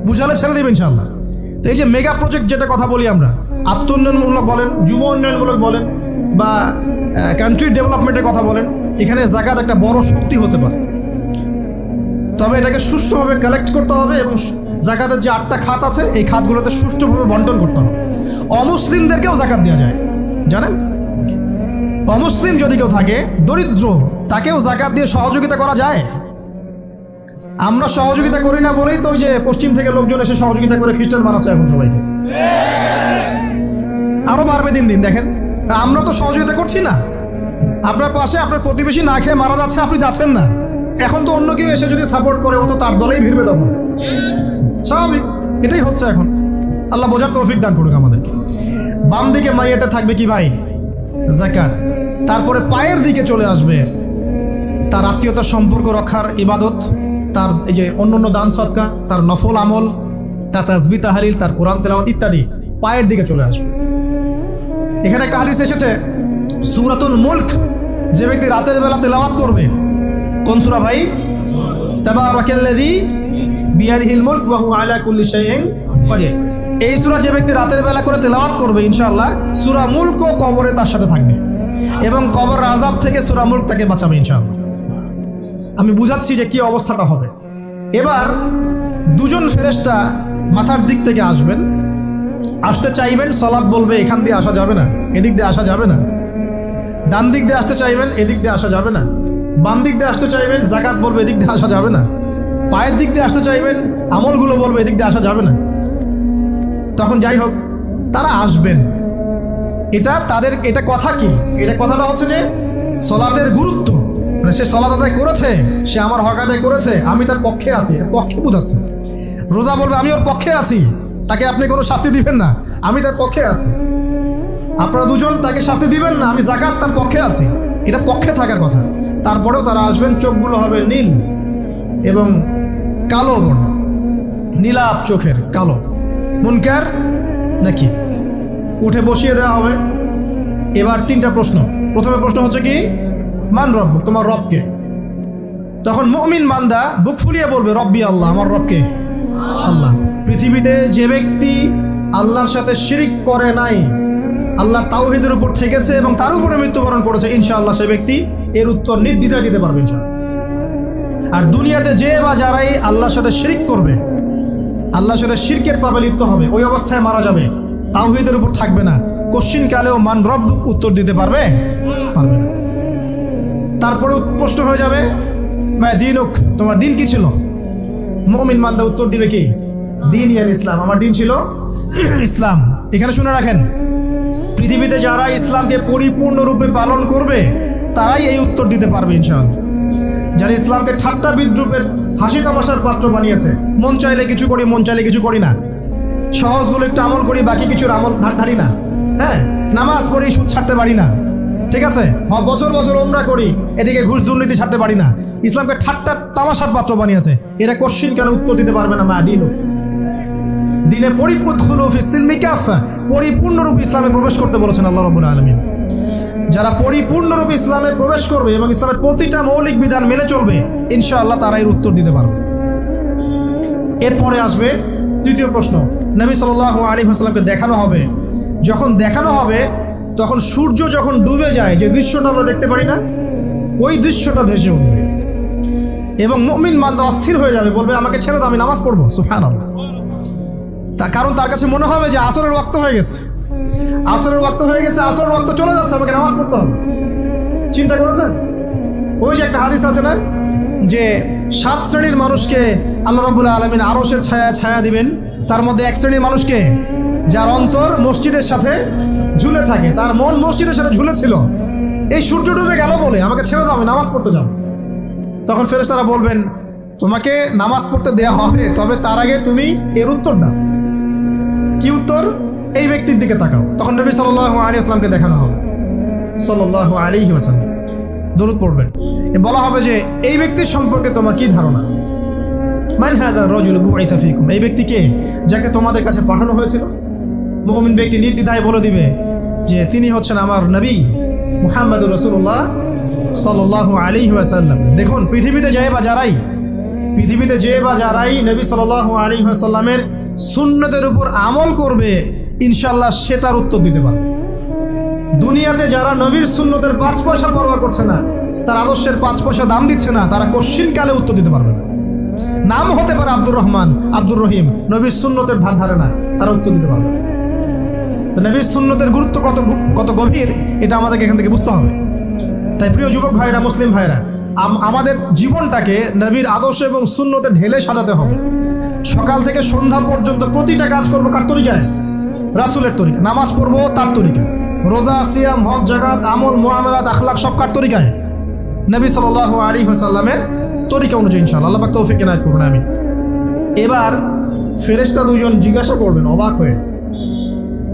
বুঝালে ছেড়ে দেবেন ইনশাআল্লাহ। তো এই যে মেগা প্রজেক্ট যেটা কথা বলি আমরা, আত্ম উন্নয়নমূলক বলেন, যুব উন্নয়নমূলক বলেন, বা কান্ট্রি ডেভেলপমেন্টের কথা বলেন, এখানে যাকাত একটা বড় শক্তি হতে পারে। তবে এটাকে সুষ্ঠুভাবে কালেক্ট করতে হবে এবং যাকাতের যে 8টা খাত আছে এই খাতগুলোতে সুষ্ঠুভাবে বন্টন করতে হবে। অমুসলিমদেরকেও যাকাত দেওয়া যায়, জানেন? অমুসলিম যদি কেউ থাকে, দরিদ্র, তাকেও যাকাত দিয়ে সহযোগিতা করা যায়। আমরা সহযোগিতা করি না বলেই তো ওই যে পশ্চিম থেকে লোকজন এসে সহযোগিতা করে খ্রিস্টান বানাচ্ছে এখন সবাইকে। আরো বাড়বে দিন দিন, দেখেন। আমরা তো সহযোগিতা করছি না। আপনার পাশে আপনার প্রতিবেশী না খেয়ে মারা যাচ্ছে, আপনি যাচ্ছেন না। এখন তো অন্য কেউ এসে যদি সাপোর্ট করে, ও তো তার দলেই ভিড়বে তখন, স্বাভাবিক। এটাই হচ্ছে এখন। আল্লাহ বোঝার তৌফিক দান করুক আমাদেরকে। বাম দিকে মাইয়াতে থাকবে কি ভাই? যাকাত। তারপরে পায়ের দিকে চলে আসবে তার আত্মীয়তার সম্পর্ক রক্ষার ইবাদত, তার এই যে অন্যান্য দান সদকা, তার নফল আমল, তার তাসবিহ তাহলিল, তার কোরআন তেলাওয়াত ইত্যাদি পায়ের দিকে চলে আসবে। এখানে একটা হাদিস এসেছে, সূরাতুল মুলক যে ব্যক্তি রাতের বেলা তেলাওয়াত করবে, কোন সূরা ভাই? তাবারাকাল্লাযী বিয়াদিহিল মুলক ওয়া হুয়া আলা কুল্লি শাইইন কাদির। এই সূরা যে ব্যক্তি রাতের বেলা করে তেলাওয়াত করবে, ইনশাআল্লাহ সূরা মুলক কবরে তার সাথে থাকবে এবং কবর আযাব থেকে সূরা মুলক তাকে বাঁচাবে ইনশাআল্লাহ। আমি বুঝাচ্ছি যে কি অবস্থাটা হবে। এবার দুজন ফেরেশতা মাথার দিক থেকে আসবেন, আসতে চাইবেন, সালাত বলবে এখান দিয়ে আসা যাবে না, এদিক দিয়ে আসা যাবে না। ডান দিক দিয়ে আসতে চাইবেন, এদিক দিয়ে আসা যাবে না। বাম দিক দিয়ে আসতে চাইবেন, যাকাত বলবে এদিক দিয়ে আসা যাবে না। পায়ের দিক দিয়ে আসতে চাইবেন, আমলগুলো বলবে এদিক দিয়ে আসা যাবে না। তখন যাই হোক তারা আসবেন। এটা তাদের, এটা কথা কি? এটা কথাটা হচ্ছে যে সলাতের গুরুত্ব, মানে সে সলাত আদায় করেছে, সে আমার হক আদায় করেছে, আমি তার পক্ষে আছি, পক্ষে বোঝাচ্ছে। রোজা বলবে আমি ওর পক্ষে আছি, তাকে আপনি কোনো শাস্তি দিবেন না, আমি তার পক্ষে আছি। আপনারা দুজন তাকে শাস্তি দিবেন না, আমি যাকাত তার পক্ষে আছি, এটা পক্ষে থাকার কথা। তারপরেও তারা আসবেন, চোখগুলো হবে নীল এবং কালো বর্ণ, নীলাপ চোখের, কালো। মুনকার নাকি? উঠে বসিয়ে দেওয়া হবে। এবার 3টা প্রশ্ন। প্রথমে প্রশ্ন হচ্ছে কি? মান রব, তোমার রবকে? তখন মুমিন বান্দা বুক ফুলিয়ে বলবে রব্বি আল্লাহ, আমার রবকে আল্লাহ। পৃথিবীতে যে ব্যক্তি আল্লাহর সাথে শিরিক করে নাই, আল্লাহর তাওহীদের উপর থেকেছে এবং তার উপরে মৃত্যুবরণ করেছে, ইনশাআল্লাহ সেই ব্যক্তি এর উত্তর নির্দ্বিধায় দিতে পারবে ইনশাআল্লাহ। আর দুনিয়াতে যে বা যারাই আল্লাহর সাথে শিরিক করবে, আল্লাহর সাথে শিরকের পাবে লিপ্ত হবে, ওই অবস্থায় মারা যাবে, তাওহীদের উপর থাকবে না, কোশ্চিন কালেও মান রব্বুক উত্তর দিতে পারবে পারবে না। তারপরে প্রশ্ন হয়ে যাবে মা দীনুক, তোমার দিন কি ছিল? মুমিন বান্দা উত্তর দিবে কি? দিন ইয়াল ইসলাম, আমার দিন ছিল ইসলাম। এখানে শুনে রাখেন, পৃথিবীতে যারা ইসলামকে পরিপূর্ণরূপে পালন করবে তারাই এই উত্তর দিতে পারবে ইনশাআল্লাহ। যারা ইসলামকে ঠাট্টা বিদ্রুপের হাসি তামাশার পাত্র বানিয়েছে, মন চাইলে কিছু করি মন চাইলে কিছু করি না, সহজগুলো একটু আমল করি বাকি কিছুর আমল ধারি না, হ্যাঁ নামাজ পড়ি সুদ ছাড়তে পারি না, ঠিক আছে, বছর বছর ওমরা করি এদিকে ঘুষ দুর্নীতি ছাড়তে পারি না, ইসলামকে ঠাট্টা তামাশার পাত্র বানিয়েছে, এরা কোশ্চিন কেন উত্তর দিতে পারবে না মা দিন দিনে পরিপূর্ণরূপে ইসলামে প্রবেশ করতে বলেছেন আল্লাহ রাব্বুল আলামিন। যারা পরিপূর্ণরূপে ইসলামে প্রবেশ করবে এবং ইসলামের প্রতিটা মৌলিক বিধান মেনে চলবে ইনশাআল্লাহ তারা এর উত্তর দিতে পারবে। এরপরে আসবে তৃতীয় প্রশ্ন, নবী সাল্লাল্লাহু আলাইহি ওয়াসাল্লামকে দেখানো হবে, যখন দেখানো হবে তখন সূর্য যখন ডুবে যায়, যে দৃশ্যটা আমরা দেখতে পারি না, ওই দৃশ্যটা ভেসে উঠবে এবং মুমিন বান্দা অস্থির হয়ে যাবে, বলবে আমাকে ছেড়ে দাও, আমি নামাজ পড়বো। সুবহানাল্লাহ। কারণ তার কাছে মনে হবে যে আসরের ওয়াক্ত হয়ে গেছে, আসরের ওয়াক্ত হয়ে গেছে, আসরের ওয়াক্ত চলে যাচ্ছে, আমাকে নামাজ পড়তে হবে। চিন্তা করেছেন? ওই যে একটা হাদিস আছে না, যে 7 শ্রেণীর মানুষকে আল্লাহ রাব্বুল আলামিন আরশের ছায়া দিবেন, তার মধ্যে এক শ্রেণীর মানুষকে যার অন্তর মসজিদের সাথে ঝুলে থাকে, তার মন মসজিদের সাথে ঝুলে ছিল, এই সূর্য ডুবে গেল বলে আমাকে ছেড়ে দাও, আমি নামাজ পড়তে যাও। তখন ফেরেশতারা বলবেন তোমাকে নামাজ পড়তে দেয়া হবে, তবে তার আগে তুমি এর উত্তর দাও। কি উত্তর? এই ব্যক্তির দিকে তাকাও। তখন নবী সাল্লাল্লাহু আলাইহি ওয়াসাল্লামকে দেখানো হবে, সাল্লাল্লাহু আলাইহি ওয়াসাল্লাম দরুদ পড়বেন, বলা হবে যে এই ব্যক্তির সম্পর্কে তোমার কি ধারণা? মান হাযা রাজুল বুইসা ফীকুম, এই ব্যক্তি কে যাকে তোমাদের কাছে পাঠানো হয়েছিল? মুমিন ব্যক্তি নির্দ্বিধায় বলে দিবে যে তিনি হচ্ছেন আমার নবী মুহাম্মদুর রাসূলুল্লাহ সাল্লাল্লাহু আলাইহি ওয়াসাল্লাম। দেখুন, পৃথিবীতে যে বা যারাই নবী সাল্লাল্লাহু আলাইহি ওয়াসাল্লামের সুন্নতের উপর আমল করবে ইনশাআল্লাহ সে তার উত্তর দিতে পারবে। দুনিয়াতে যারা নবীর সুন্নতের 5 পয়সা পরোয়া করছে না, তার আদর্শের 5 পয়সা দাম দিচ্ছে না, তারা কোশ্চিন কালে উত্তর দিতে পারবে না। নাম হতে পারে আব্দুর রহমান, আব্দুর রহিম, নবীর সুন্নতের ধার ধারে না, তারা উত্তর দিতে পারবে না। নবীর সুন্নতের গুরুত্ব কত গভীর এটা আমাদেরকে এখান থেকে বুঝতে হবে। তাই প্রিয় যুবক ভাইরা, মুসলিম ভাইরা, আমাদের জীবনটাকে নবীর আদর্শ এবং সুন্নতে ঢেলে সাজাতে হবে। সকাল থেকে সন্ধ্যা পর্যন্ত প্রতিটা কাজ করবো কার তরিকায়? রাসূলের তরিকা। নামাজ পড়বো তার তরিকায়, রোজা, সিয়াম, হজ, যাকাত, আমল, মুআমালাত, আখলাক সব কার তরিকায়? নবী সাল্লাল্লাহু আলাইহি ওয়াসাল্লামের তরিকা অনুযায়ী ইনশাআল্লাহ। আল্লাহ পাক তৌফিক এনায়েত করুন, আমিন। এবার ফেরেশতা দুজন জিজ্ঞাসা করবেন অবাক হয়ে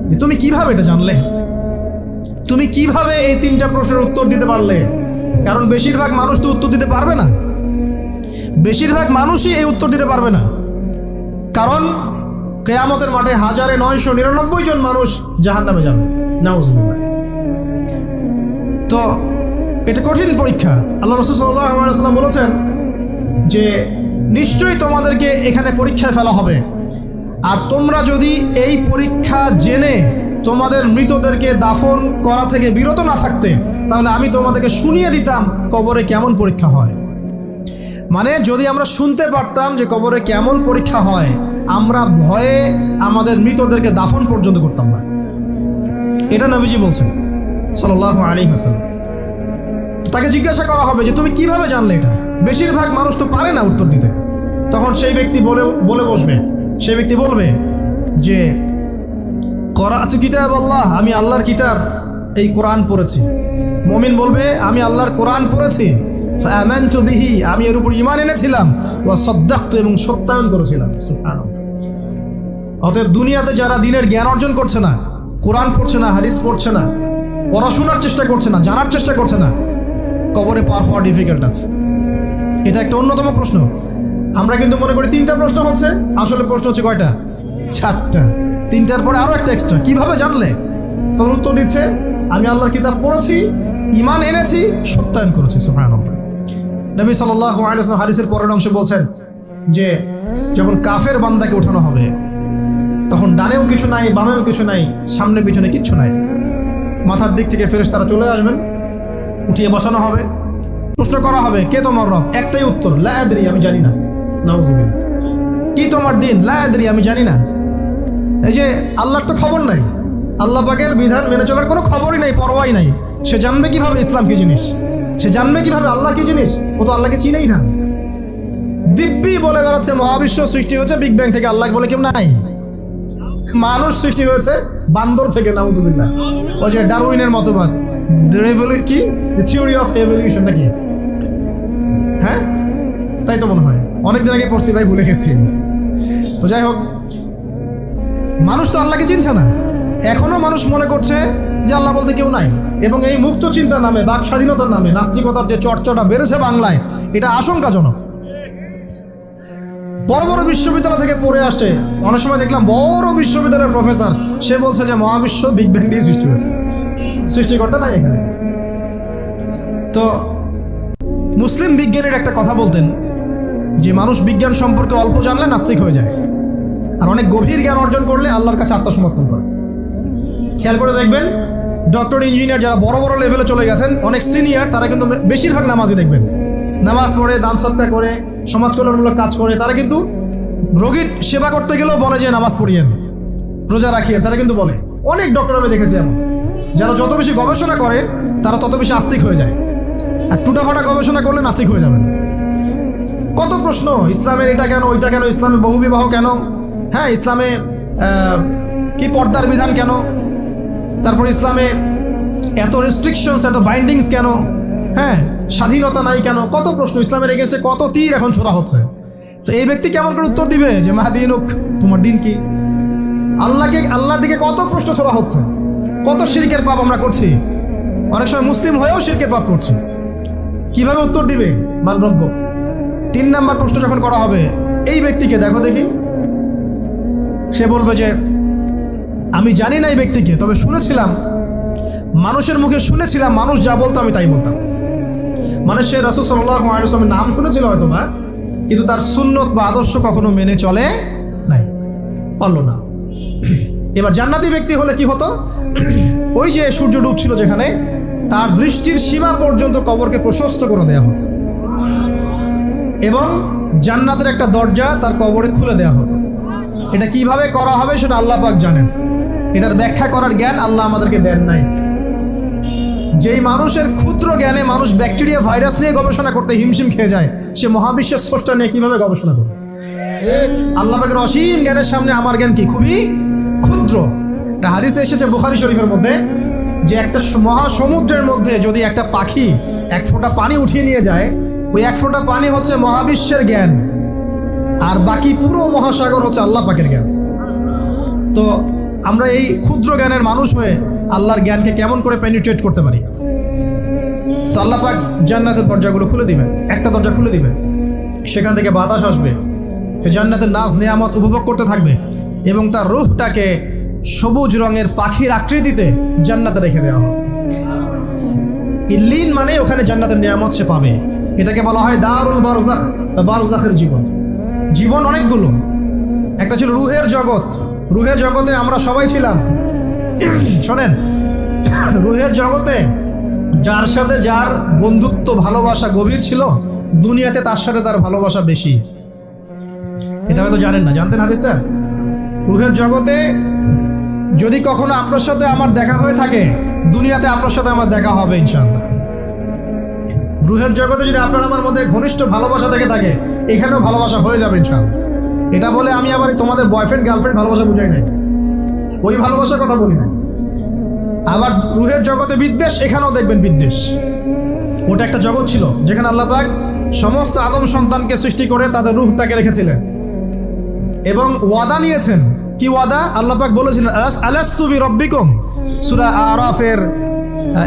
যে তুমি কিভাবে এটা জানলে? তুমি কিভাবে এই 3টা প্রশ্নের উত্তর দিতে পারলে? কারণ বেশিরভাগ মানুষ তো উত্তর দিতে পারবে না, বেশিরভাগ মানুষই এই উত্তর দিতে পারবে না। কারণ কিয়ামতের মাঠে 1999 জন মানুষ জাহান্নামে যাবে, নাউজুবিল্লাহ। তো এটা কঠিন পরীক্ষা। আল্লাহ রাসূল সাল্লাল্লাহু আলাইহি ওয়াসাল্লাম বলেছেন যে নিশ্চয়ই তোমাদেরকে এখানে পরীক্ষায় ফেলা হবে, আর তোমরা যদি এই পরীক্ষা জেনে তোমাদের মৃতদেরকে দাফন করা থেকে বিরত না থাকতে, তাহলে আমি তোমাদেরকে শুনিয়ে দিতাম কবরে কেমন পরীক্ষা হয়। মানে যদি আমরা শুনতে পারতাম যে কবরে কেমন পরীক্ষা হয়, আমরা ভয়ে আমাদের মৃতদেরকে দাফন পর্যন্ত করতাম না। এটা নবীজি বলছেন সাল্লাল্লাহু আলাইহি ওয়াসাল্লাম। তাকে জিজ্ঞাসা করা হবে যে তুমি কিভাবে জানলে এটা? বেশিরভাগ মানুষ তো পারে না উত্তর দিতে। তখন সেই ব্যক্তি বলে বসবে, সেই ব্যক্তি বলবে যে করাতু কিতাব আল্লাহ, আমি আল্লাহর কিতাব এই কোরআন পড়েছি। মুমিন বলবে আমি আল্লাহর কোরআন পড়েছি, ফাআমানতু বিহি, আমি এর উপর ঈমান এনেছিলাম, ওয়া সাদ্দাকতু, এবং সত্যায়ন করেছিলাম। সুবহানাল্লাহ। অতএব দুনিয়াতে যারা দ্বীনের জ্ঞান অর্জন করছে না, কোরআন পড়ছে না, হাদিস পড়ছে না, পড়াশোনার চেষ্টা করছে না, জানার চেষ্টা করছে না, কবরে পাওয়া ডিফিকাল্ট আছে। এটা একটা অন্যতম প্রশ্ন। আমরা কিন্তু মনে করি 3টা প্রশ্ন হচ্ছে, আসলে প্রশ্ন হচ্ছে কয়টা? 4টা। 3টার পরে আরো একটা এক্সট্রা। কিভাবে জানলে? তখন উত্তর দিচ্ছে আমি আল্লাহর কিতাব পড়েছি, ঈমান এনেছি, সত্যায়ন করেছি। সুবহানাল্লাহ। নবী সাল্লাল্লাহু আলাইহি ওয়াসাল্লাম হাদিসের পরের অংশে বলছেন যে যখন কাফের বান্দাকে ওঠানো হবে, তখন ডানেও কিছু নাই, বামেও কিছু নাই, সামনে পিছনে কিচ্ছু নাই। মাথার দিক থেকে ফেরেশতারা চলে আসবেন, উঠিয়ে বসানো হবে, প্রশ্ন করা হবে, কে তোমার রব? একটাই উত্তর, লা আদরি, আমি জানি না। নাউজুবিল্লাহ। কি তোমার দিন? লা আদরি, আমি জানি না। এই যে আল্লাহর তো খবর নাই, আল্লাহ পাকের বিধান মেনে চলার কোনো খবরই নাই, পরোয়াই নাই। সে জানবে কিভাবে ইসলাম কি জিনিস? সে জানবে কিভাবে আল্লাহ কি জিনিস? ও তো আল্লাহকে চিনেই না। দিব্যি বলে বেড়াচ্ছে মহাবিশ্ব সৃষ্টি হয়েছে বিগ ব্যাং থেকে, আল্লাহ বলে কেউ নাই। মানুষ সৃষ্টি হয়েছে বান্দর থেকে, নাউজুবিল্লাহ। ওই যে ডারউইনের মতবাদ, কি থিওরি অফ এভলিউশন নাকি? হ্যাঁ, তাই তো মনে হয়, অনেকদিন আগে পড়ছি ভাই, ভুলে গেছি। তো যাই হোক, মানুষ তো আল্লাহকে চিনছে না। এখনো মানুষ মনে করছে যে আল্লাহ বলতে কেউ নাই। এবং এই মুক্ত চিন্তার নামে, বাক স্বাধীনতার নামে নাস্তিকতার যে চর্চাটা বেড়েছে বাংলায়, এটা আশঙ্কাজনক। বড় বড় বিশ্ববিদ্যালয় থেকে পড়ে আসছে, অনেক সময় দেখলাম বড় বিশ্ববিদ্যালয়ের প্রফেসর, সে বলছে যে মহাবিশ্ব বিগ ব্যাং দিয়ে সৃষ্টি হয়েছে, সৃষ্টিকর্তা নাই এখানে। তো মুসলিম বিজ্ঞানীর একটা কথা বলতেন যে মানুষ বিজ্ঞান সম্পর্কে অল্প জানলে নাস্তিক হয়ে যায়, আর অনেক গভীর জ্ঞান অর্জন করলে আল্লাহর কাছে আত্মসমর্পণ করে। খেয়াল করে দেখবেন, ডক্টর, ইঞ্জিনিয়ার যারা বড় বড় লেভেলে চলে গেছেন, অনেক সিনিয়র, তারা কিন্তু বেশিরভাগ নামাজি দেখবেন, নামাজ পড়ে, দান সদকা করে, সমাজ কল্যাণমূলক কাজ করে। তারা কিন্তু রোগীর সেবা করতে গেলেও বলে যে নামাজ পড়িয়েন, রোজা রাখিয়েন, তারা কিন্তু বলে। অনেক ডক্টর আমি দেখেছি এমন, যারা যত বেশি গবেষণা করে তারা তত বেশি আস্তিক হয়ে যায়, আর টুটাফাটা গবেষণা করলে নাস্তিক হয়ে যাবেন। কত প্রশ্ন, ইসলামের এটা কেন, ওইটা কেন, ইসলামে বহুবিবাহ কেন, হ্যাঁ ইসলামে কি পর্দার বিধান কেন, তারপর ইসলামে এত রেস্ট্রিকশনস, এত বাইন্ডিংস কেন, হ্যাঁ স্বাধীনতা নাই কেন, কত প্রশ্ন। ইসলামের এগেন্সে কত তীর এখন ছোড়া হচ্ছে। তো এই ব্যক্তি কেমন করে উত্তর দিবে যে মা দিনুক, তোমার দিন কি? আল্লাহর দিকে কত প্রশ্ন ছোড়া হচ্ছে, কত শিরকের পাপ আমরা করছি, অনেক সময় মুসলিম হয়েও শিরকের পাপ করছি। কিভাবে উত্তর দিবে মানরব্য? 3 নাম্বার প্রশ্ন যখন করা হবে, এই ব্যক্তিকে দেখো দেখি, সে বলবে যে আমি জানি না এই ব্যক্তিকে, তবে শুনেছিলাম, মানুষের মুখে শুনেছিলাম, মানুষ যা বলতো আমি তাই বলতাম। মানে সে রাসূল সাল্লাল্লাহু আলাইহি ওয়াসাল্লামের নাম শুনেছিল হয়তো বা, কিন্তু তার সুন্নত বা আদর্শ কখনো মেনে চলে নাই, পারল না। এবার জান্নাতি ব্যক্তি হলে কি হতো? ওই যে সূর্য ডুবছিল যেখানে, তার দৃষ্টির সীমা পর্যন্ত কবরকে প্রশস্ত করে দেওয়া হতো, এবং জান্নাতের একটা দরজা তার কবরে খুলে দেওয়া হতো। এটা কিভাবে করা হবে সেটা আল্লাহ পাক জানেন, এটার ব্যাখ্যা করার জ্ঞান আল্লাহ আমাদেরকে দেন নাই। যেই মানুষের ক্ষুদ্র জ্ঞানে মানুষ ব্যাকটেরিয়া, ভাইরাস নিয়ে গবেষণা করতে হিমশিম খেয়ে যায়, সে মহাবিশ্বের স্রষ্টা নিয়ে কিভাবে গবেষণা করবে? আল্লাহ পাকের অসীম জ্ঞানের সামনে আমার জ্ঞান কি? খুবই ক্ষুদ্র। একটা হাদিসে এসেছে বুখারী শরীফের মধ্যে, যে একটা মহাসমুদ্রের মধ্যে যদি একটা পাখি 1 ফোঁটা পানি উঠিয়ে নিয়ে যায়, ওই 1 ফোঁটা পানি হচ্ছে মহাবিশ্বের জ্ঞান, আর বাকি পুরো মহাসাগর হচ্ছে আল্লাহ পাকের জ্ঞান। তো আমরা এই ক্ষুদ্র জ্ঞানের মানুষ হয়ে আল্লাহর জ্ঞানকে কেমন করে পেনিট্রেট করতে পারি? তো আল্লাহ পাক জান্নাতের দরজাগুলো খুলে দিবেন, একটা দরজা খুলে দিবেন, সেখান থেকে বাতাস আসবে, জান্নাতের নাজ নেয়ামত উপভোগ করতে থাকবে, এবং তার রূহটাকে সবুজ রঙের পাখির আকৃতিতে জান্নাতে রেখে দেওয়া হবে। ইল্লিন মানে ওখানে জান্নাতের নিয়ামত সে পাবে। এটাকে বলা হয় দারুল বারজাখ বা বারজাখের জীবন। জীবন অনেকগুলো, একটা ছিল রুহের জগৎ। রুহের জগতে আমরা সবাই ছিলাম। শোনেন, রুহের জগতে যার সাথে যার বন্ধুত্ব, ভালোবাসা গভীর ছিল, দুনিয়াতে তার সাথে তার ভালোবাসা বেশি। এটা হয়তো জানেন না, জানতেন হাদিসটা? রুহের জগতে যদি কখনো আপনার সাথে আমার দেখা হয়ে থাকে, দুনিয়াতে আপনার সাথে আমার দেখা হবে ইনশাআল্লাহ। রুহের জগতে যদি আপনার আমার মধ্যে ঘনিষ্ঠ ভালোবাসা থেকে থাকে, এখানেও ভালোবাসা হয়ে যাবে ইনশাআল্লাহ। এটা বলে আমি আবার তোমাদের বয়ফ্রেন্ড গার্লফ্রেন্ড ভালোবাসা বুঝাই নাই, ওই ভালোবাসার কথা বলি না। আবার রুহের জগতে বিদ্বেষ, এখানেও দেখবেন বিদ্বেষ। ওটা একটা জগৎ ছিল যেখানে আল্লাহ পাক সমস্ত আদম সন্তানকে সৃষ্টি করে তাদের রুহটাকে রেখেছিলেন, এবং ওয়াদা নিয়েছেন। কি ওয়াদা? আল্লাহ পাক বলেছিলেন আলাস্তু বিরব্বিকুম, সূরা আরাফের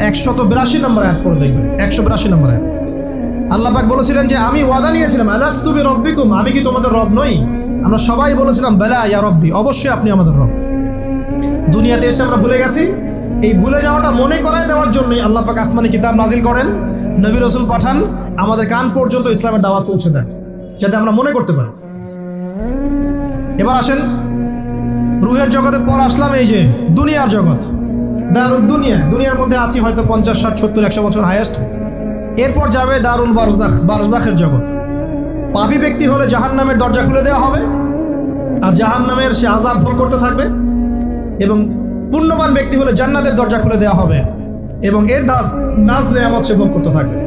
182 নম্বর আয়াত পড়ে দেখবেন, 182 নম্বর আয়াত। আল্লাহ পাক বলেছিলেন যে আমি ওয়াদা নিয়েছিলাম, আলাস্তু বিরব্বিকুম, আমি কি তোমাদের রব নই? আমরা সবাই বলেছিলাম বেলা ইয়া রব্বি, অবশ্যই আপনি আমাদের রব। দুনিয়াতে এসে আমরা ভুলে গেছি। এই ভুলে যাওয়াটা মনে করায় দেওয়ার জন্যই আল্লাহ পাক আসমানি কিতাব নাজিল করেন, নবী রাসূল পাঠান, আমাদের কান পর্যন্ত ইসলামের দাওয়াত পৌঁছে দেন, যাতে আমরা মনে করতে পারি। এবার আসেন, রুহের জগতের পর আসলাম এই যে দুনিয়ার জগৎ, দারুল দুনিয়া। দুনিয়ার মধ্যে আছি হয়তো 50, 60, 70, 100 বছর হায়েস্ট। এরপর যাবে দারুল বারজাখ, বারজাখের জগৎ। পাপী ব্যক্তি হলে জাহান্নামের দরজা খুলে দেওয়া হবে, আর জাহান্নামের সে আযাব ভোগ করতে থাকবে। এবং পুণ্যবান ব্যক্তি হলে জান্নাতের দরজা খুলে দেওয়া হবে এবং এর নাজ নেয়ামত সে ভোগ করতে থাকবে।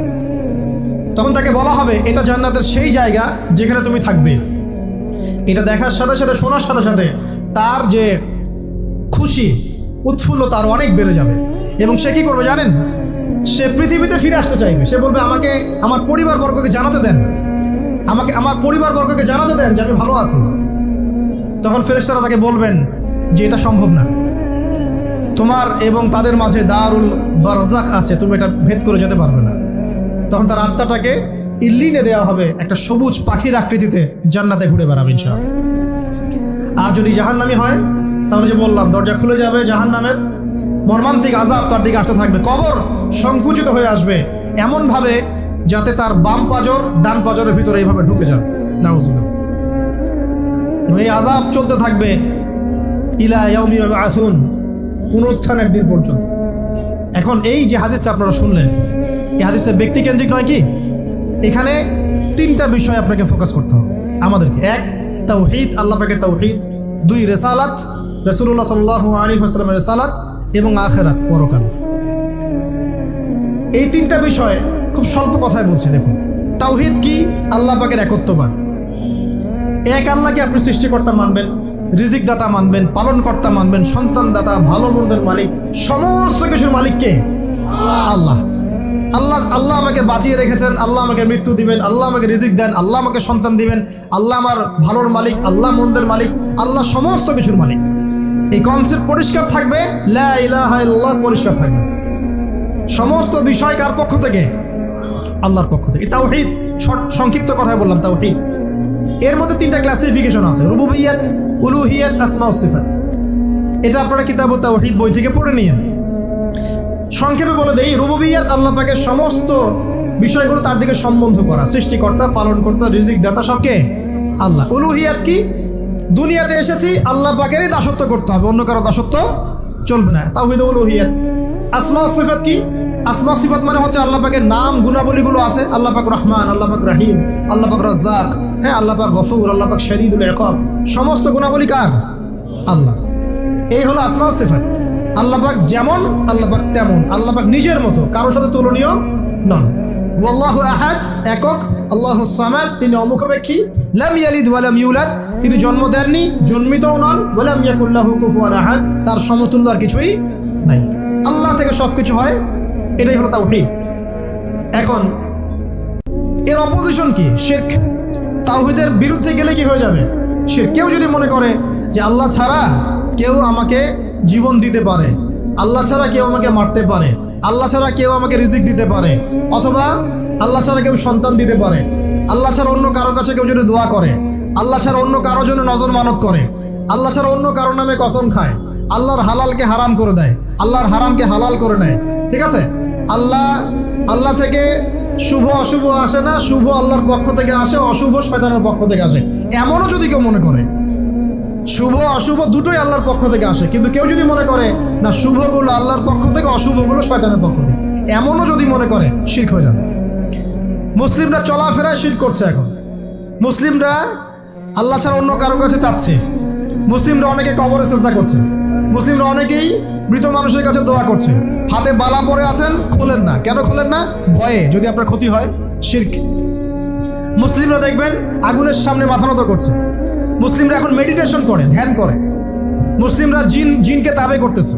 তখন তাকে বলা হবে এটা জান্নাতের সেই জায়গা যেখানে তুমি থাকবে। এটা দেখার সাথে সাথে, শোনার সাথে সাথে তার যে খুশি, উৎফুল্লতা আরো অনেক বেড়ে যাবে। এবং সে কি করবে জানেন? সে পৃথিবীতে ফিরে আসতে চাইবে। সে বলবে আমাকে আমার পরিবারবর্গকে জানাতে দেন, আমাকে আমার পরিবারবর্গকে জানাতে দেন যে আমি ভালো আছি। তখন ফেরেশতারা তাকে বলবেন যে এটা সম্ভব না, তোমার এবং তাদের মাঝে দারুল বারজাখ আছে, তুমি এটা ভেদ করে যেতে পারবে না। তখন তার আত্মাটাকে ইল্লিনে দেওয়া হবে, একটা সবুজ পাখির আকৃতিতে জান্নাতে ঘুরে বেড়াবে ইনশাআল্লাহ। আর যদি জাহান্নামী হয় তাহলে যে বললাম দরজা খুলে যাবে, জাহান্নামের মর্মান্তিক আযাব তার দিকে আসতে থাকবে। কবর সংকুচিত হয়ে আসবে এমনভাবে যাতে তার বাম পাজর ডান পাজরের ভিতরে এইভাবে ঢুকে যাবে। নাউযুবিল্লাহ। এই আযাব চলতে থাকবে ইলা ইয়াউমি ইউবআসুন, পুনরুত্থানের দিন পর্যন্ত। এখন এই যে হাদিসটা আপনারা শুনলেন, এই হাদিসটা ব্যক্তিকেন্দ্রিক নয় কি? এখানে 3টা বিষয় আপনাকে ফোকাস করতে হবে আমাদেরকে। 1, তাওহীদ, আল্লাহ পাকের তাওহীদ। 2, রিসালাত, রাসূলুল্লাহ সাল্লাল্লাহু আলাইহি ওয়াসাল্লামের রিসালাত। এবং আখিরাত, পরকাল। এই 3টা বিষয় খুব স্বল্প কথায় বলছি। দেখুন, তাওহীদ কি? আল্লাহ পাকের একত্ববাদ। এক আল্লাহকে আপনি সৃষ্টিকর্তা মানবেন, রিজিক দাতা মানবেন, পালন কর্তা মানবেন, সন্তান দাতা, ভালো মন্দের মালিক, সমস্ত কিছুর মালিক কে? আল্লাহ। আল্লাহ আল্লাহ আমাকে বাঁচিয়ে রেখেছেন, আল্লাহ আমাকে মৃত্যু দিবেন, আল্লাহ আমাকে রিজিক দেন, আল্লাহ আমাকে সন্তান দিবেন, আল্লাহ আমার ভালোর মালিক, আল্লাহ মন্দের মালিক, আল্লাহ সমস্ত কিছুর মালিক। এই কনসেপ্ট পরিষ্কার থাকবে, লা ইলাহা ইল্লাল্লাহ পরিষ্কার থাকবে। সমস্ত বিষয় কার পক্ষ থেকে? আল্লাহর পক্ষ থেকে। তাওহীদ, সংক্ষিপ্ত কথায় বললাম তাওহীদ। এর মধ্যে 3টা ক্লাসিফিকেশন আছে: রুবুবিয়্যাত, উলুহিয়্যাত, আসমা ও সিফাত। এটা আপনারা কিতাবুত তাওহীদ বই থেকে পড়ে নিয়েন। সংক্ষেপে বলে দেই, রুবুবিয়্যাত আল্লাহ পাকের সমস্ত বিষয়গুলো তার দিকে সম্বন্ধ করা, সৃষ্টিকর্তা, পালনকর্তা, রিজিক দাতা সবকে আল্লাহ। উলুহিয়্যাত কি? দুনিয়াতে এসেছি আল্লাহ পাকেরই দাসত্ব করতে হবে, অন্য কারো দাসত্ব চলবে না, তাওহীদ উলুহিয়্যাত। আসমা ও সিফাত কি? আসমা সিফাত মানে হচ্ছে আল্লাহ পাকের নাম গুণাবলীগুলো আছে। আল্লাহ পাক রহমান, আল্লাহ পাক রহিম, আল্লাহ পাক রাজ্জাক, হ্যাঁ, আল্লাহ পাক গফুর, আল্লাহ পাক শদীদুল ইকাব। সমস্ত গুণাবলী কার? আল্লাহ। এই হলো আসমা ও সিফাত। আল্লাহ পাক যেমন, আল্লাহ পাক তেমন, আল্লাহ পাক নিজের মতো, কারোর সাথে তুলনীয় নন। ওয়াল্লাহু আহাদ, একক। আল্লাহুস সামাদ, তিনি অমুখাপেক্ষী। লাম ইয়ালিদ ওয়া লাম ইউলাদ, তিনি জন্ম দেননি, জন্মিতও নন। ওয়া লাম ইয়াকুল লাহু কুফুয়ান আহাদ, তার সমতুল্য আর কিছুই নাই। আল্লাহ থেকে সবকিছু হয়, এটাই হলো তাওহীদ। এখন এর অপোজিশন কি? শিরক। তাওহীদের বিরুদ্ধে গেলে কি হয়ে যাবে? শিরক। কেউ যদি মনে করে যে আল্লাহ ছাড়া কেউ আমাকে জীবন দিতে পারে, আল্লাহ ছাড়া কেউ আমাকে মারতে পারে, আল্লাহ ছাড়া কেউ আমাকে রিজিক দিতে পারে, অথবা আল্লাহ ছাড়া কেউ সন্তান দিতে পারে, আল্লাহ ছাড়া অন্য কারোর কাছে কেউ যদি দোয়া করে, আল্লাহ ছাড়া অন্য কারোর জন্য নজর মানত করে, আল্লাহ ছাড়া অন্য কারোর নামে কসম খায়, আল্লাহর হালালকে হারাম করে দেয়, আল্লাহর হারামকে হালাল করে নেয়, ঠিক আছে? আল্লাহ থেকে শুভ অশুভ আসে না, শুভ আল্লাহর পক্ষ থেকে আসে, অশুভ শয়তানের পক্ষ থেকে আসে, এমনও যদি কেউ মনে করে, শুভ অশুভ দুটোই আল্লাহর পক্ষ থেকে আসে, কিন্তু কেউ যদি মনে করে না শুভগুলো আল্লাহর পক্ষ থেকে, অশুভগুলো শয়তানের পক্ষ থেকে, এমনও যদি মনে করে, শিরক হয়ে যাবে। মুসলিমরা চলাফেরায় শিরক করছে। এখন মুসলিমরা আল্লাহ ছাড়া অন্য কারোর কাছে চাচ্ছে, মুসলিমরা অনেকে কবরে সিজদা করছে, মুসলিমরা অনেকেই মৃত মানুষের কাছে দোয়া করছে, হাতে বালা পরে আছেন, খোলেন না। কেন খোলেন না? ভয়ে যদি আপনার ক্ষতি হয়। শিরক। মুসলিমরা দেখবেন আগুনের সামনে মাথা নত করছে। মুসলিমরা এখন মেডিটেশন করে, ধ্যান করে। মুসলিমরা জিনকে তাবে করতেছে।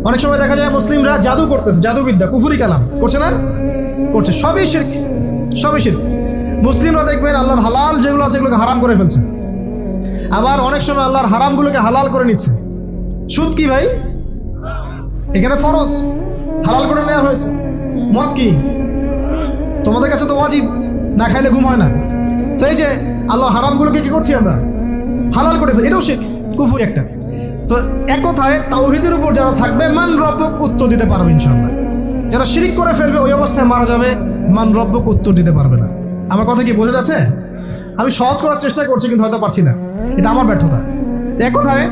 অনেক সময় দেখা যায় মুসলিমরা জাদু করতেছে, জাদুবিদ্যা, কুফরি কালাম করছে না? করছে। সবই শিরক, সবই শিরক। মুসলিমরা দেখবেন আল্লাহর হালাল যেগুলো আছে এগুলোকে হারাম করে ফেলছে, আবার অনেক সময় আল্লাহর হারামগুলোকে হালাল করে নিচ্ছে। সুদ কি ভাই? এখানে ফরজ, হালাল করে নেওয়া হয়েছে। মদ কি? তোমাদের কাছে তো ওয়াজিব, না খাইলে ঘুম হয় না। তো এই যে আল্লাহ হারামগুলোকে কি করছি আমরা? হালাল করে ফেলি, এটাও শিরক, কুফরি একটা। তো এক কথায় তাওহীদের উপর যারা থাকবে মান রব্বক উত্তর দিতে পারবে ইনশাআল্লাহ। যারা শিরক করে ফেলবে ওই অবস্থায় মারা যাবে, মান রব্বক উত্তর দিতে পারবে না। আমার কথা কি বোঝা যাচ্ছে? আমি সহজ করার চেষ্টা করছি কিন্তু হয়তো পারছি না, এটা আমার ব্যর্থতা। এক কথায়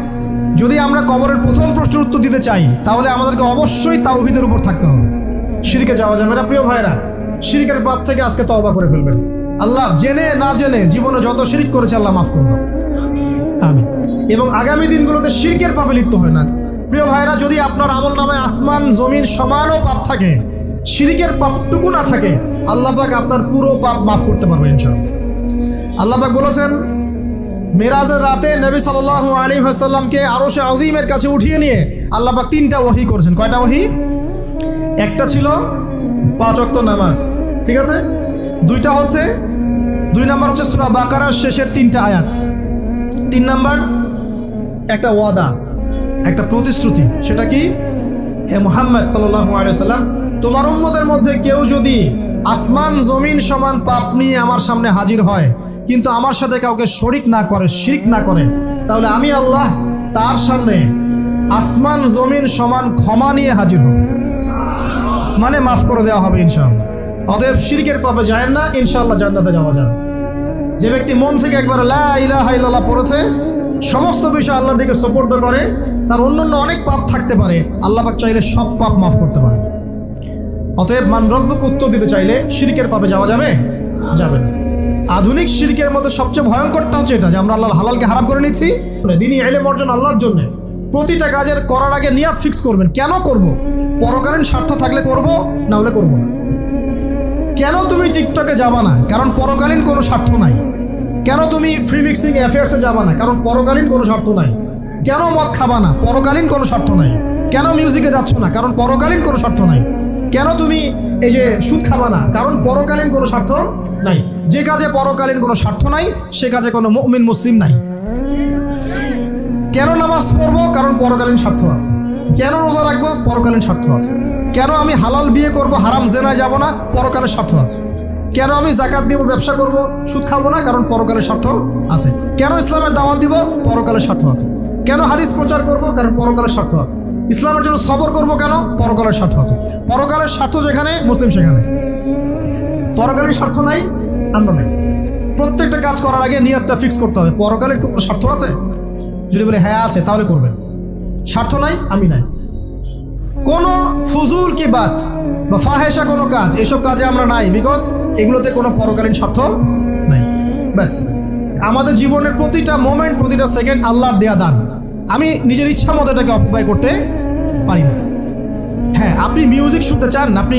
যদি আমরা কবরের প্রথম প্রশ্নের উত্তর দিতে চাই তাহলে আমাদেরকে অবশ্যই তাওহীদের উপর থাকতে হবে। শিরকে যাওয়া যাবে না প্রিয় ভাইরা। শিরকের পাপ থেকে আজকে তওবা করে ফেলবেন। আল্লাহ জেনে না জেনে জীবনে যত শিরক করেছে আল্লাহ মাফ করে দাও, আমিন। এবং আগামী দিনগুলোতে শিরকের পাপে লিপ্ত হয় না। প্রিয় ভাইরা, যদি আপনার আমল নামায় আসমান জমিন সমানও পাপ থাকে, শিরকের পাপটুকু না থাকে, আল্লাহ পাক আপনার পুরো পাপ মাফ করতে পারবেন ইনশাআল্লাহ। আল্লাহ পাক বলেছেন মেরাজের রাতে নবী সাল্লাল্লাহু আলাইহি ওয়াসাল্লামকে আরশে আজিমের কাছে উঠিয়ে নিয়ে আল্লাহ পাক 3টা ওহী করেছেন। কয়টা ওহী? একটা ছিল 5 ওয়াক্ত নামাজ, ঠিক আছে। 2টা হচ্ছে 2 নাম্বার হচ্ছে সূরা বাকারার শেষের 3টা আয়াত। 3 নাম্বার একটা ওয়াদা, একটা প্রতিশ্রুতি। সেটা কি? হে মুহাম্মদ সাল্লাল্লাহু আলাইহি ওয়াসাল্লাম, তোমার উম্মতের মধ্যে কেউ যদি আসমান জমিন সমান পাপ নিয়ে আমার সামনে হাজির হয় কিন্তু আমার সাথে কাউকে শরিক না করে, শিরক না করে, তাহলে আমি আল্লাহ তার সামনে আসমান জমিন সমান ক্ষমা নিয়ে হাজির হব, মানে মাফ করে দেওয়া হবে ইনশাআল্লাহ। অতএব শিরকের পাপে যায় না, ইনশাআল্লাহ জান্নাতে যাওয়া যাবে। যে ব্যক্তি মন থেকে একবার লা ইলাহা ইল্লাল্লাহ পড়েছে, সমস্ত বিষয় আল্লাহর দিকে সুপর্দ করে, তার অন্যান্য অনেক পাপ থাকতে পারে, আল্লাহ পাক চাইলে সব পাপ মাফ করতে পারে। অতএব মান রব্বুক উত্তর দিতে চাইলে শিরকের পাপে যাওয়া যাবে? যাবে না। আধুনিক শিরকের মধ্যে সবচেয়ে ভয়ঙ্করটা হচ্ছে এটা যে আমরা আল্লাহর হালালকে হারাম করে নিচ্ছি। দিনই ইলম অর্জন আল্লাহর জন্য। প্রতিটা কাজের করার আগে নিয়াত ফিক্স করবেন, কেন করব? পরকালীন স্বার্থ থাকলে করব, না হলে করব না। কেন তুমি টিকটকে যাবা না? কারণ পরকালীন কোনো স্বার্থ নাই। কেন তুমি ফ্রি মিক্সিং অ্যাফেয়ার্সে যাবা না? কারণ পরকালীন কোনো স্বার্থ নাই। কেন মদ খাবা না? পরকালীন কোনো স্বার্থ নাই। কেন মিউজিকে যাচ্ছ না? কারণ পরকালীন কোনো স্বার্থ নাই। কেন তুমি এই যে সুদ খাবা না? কারণ পরকালীন কোনো স্বার্থ নাই। যে কাজে পরকালীন কোনো স্বার্থ নাই সে কাজে কোনো মুমিন মুসলিম নাই। কেন নামাজ পড়বো? কারণ পরকালীন স্বার্থ আছে। কেন রোজা রাখবো? পরকালীন স্বার্থ আছে। কেন আমি হালাল বিয়ে করব, হারাম জেনায় যাব না? পরকালের স্বার্থ আছে। কেন আমি যাকাত দিব, ব্যবসা করব, সুদ খাবো না? কারণ পরকালের স্বার্থ আছে। কেন ইসলামের দাওয়াত দিব? পরকালের স্বার্থ আছে। কেন হাদিস প্রচার করব? কারণ পরকালের স্বার্থ আছে। ইসলামের জন্য সবর করব কেন? পরকালের স্বার্থ আছে। পরকালের স্বার্থ যেখানে, মুসলিম সেখানে। পরকালের স্বার্থ নাই, আমরা নাই। প্রত্যেকটা কাজ করার আগে নিয়তটা ফিক্স করতে হবে। পরকালের কোনো স্বার্থ আছে? যদি বলে হ্যাঁ আছে, তাহলে করবেন। স্বার্থ নাই, আমি নাই। কোনো ফুজুল কি বাত বা ফাহেসা কোনো কাজ, এসব কাজে আমরা নাই, বিকজ এগুলোতে কোনো পরকালীন স্বার্থ নাই। ব্যাস, আমাদের জীবনের প্রতিটা মোমেন্ট, প্রতিটা সেকেন্ড আল্লাহর দেয়া দান। আমি নিজের ইচ্ছা মতো এটাকে অপব্যয় করতে পারি না। হ্যাঁ, আপনি মিউজিক শুনতে চান, আপনি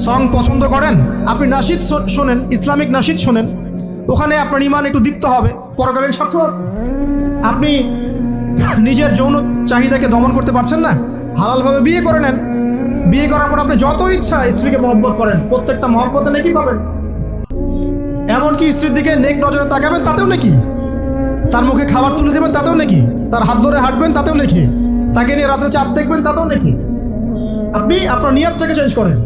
সং পছন্দ করেন, আপনি নাশিদ শোনেন, ইসলামিক নাশিদ শোনেন, ওখানে আপনার ইমান একটু দীপ্ত হবে, পরকালীন স্বার্থ আছে। আপনি নিজের যৌন চাহিদাকে দমন করতে পারছেন না, হালালভাবে বিয়ে করে নেন। বিয়ে করার পর আপনি যত ইচ্ছা স্ত্রীকে মহব্বত করেন, প্রত্যেকটা মহব্বতে নেকি পাবেন। এমনকি স্ত্রীর দিকে নেক নজরে তাকাবেন, তাতেও নাকি। তার মুখে খাবার তুলে দেবেন, তাতেও নাকি। তার হাত ধরে হাঁটবেন, তাতেও নাকি। তাকে নিয়ে রাত্রে চাঁদ দেখবেন, তাতেও নাকি। আপনি আপনার নিয়তটাকে চেঞ্জ করেন,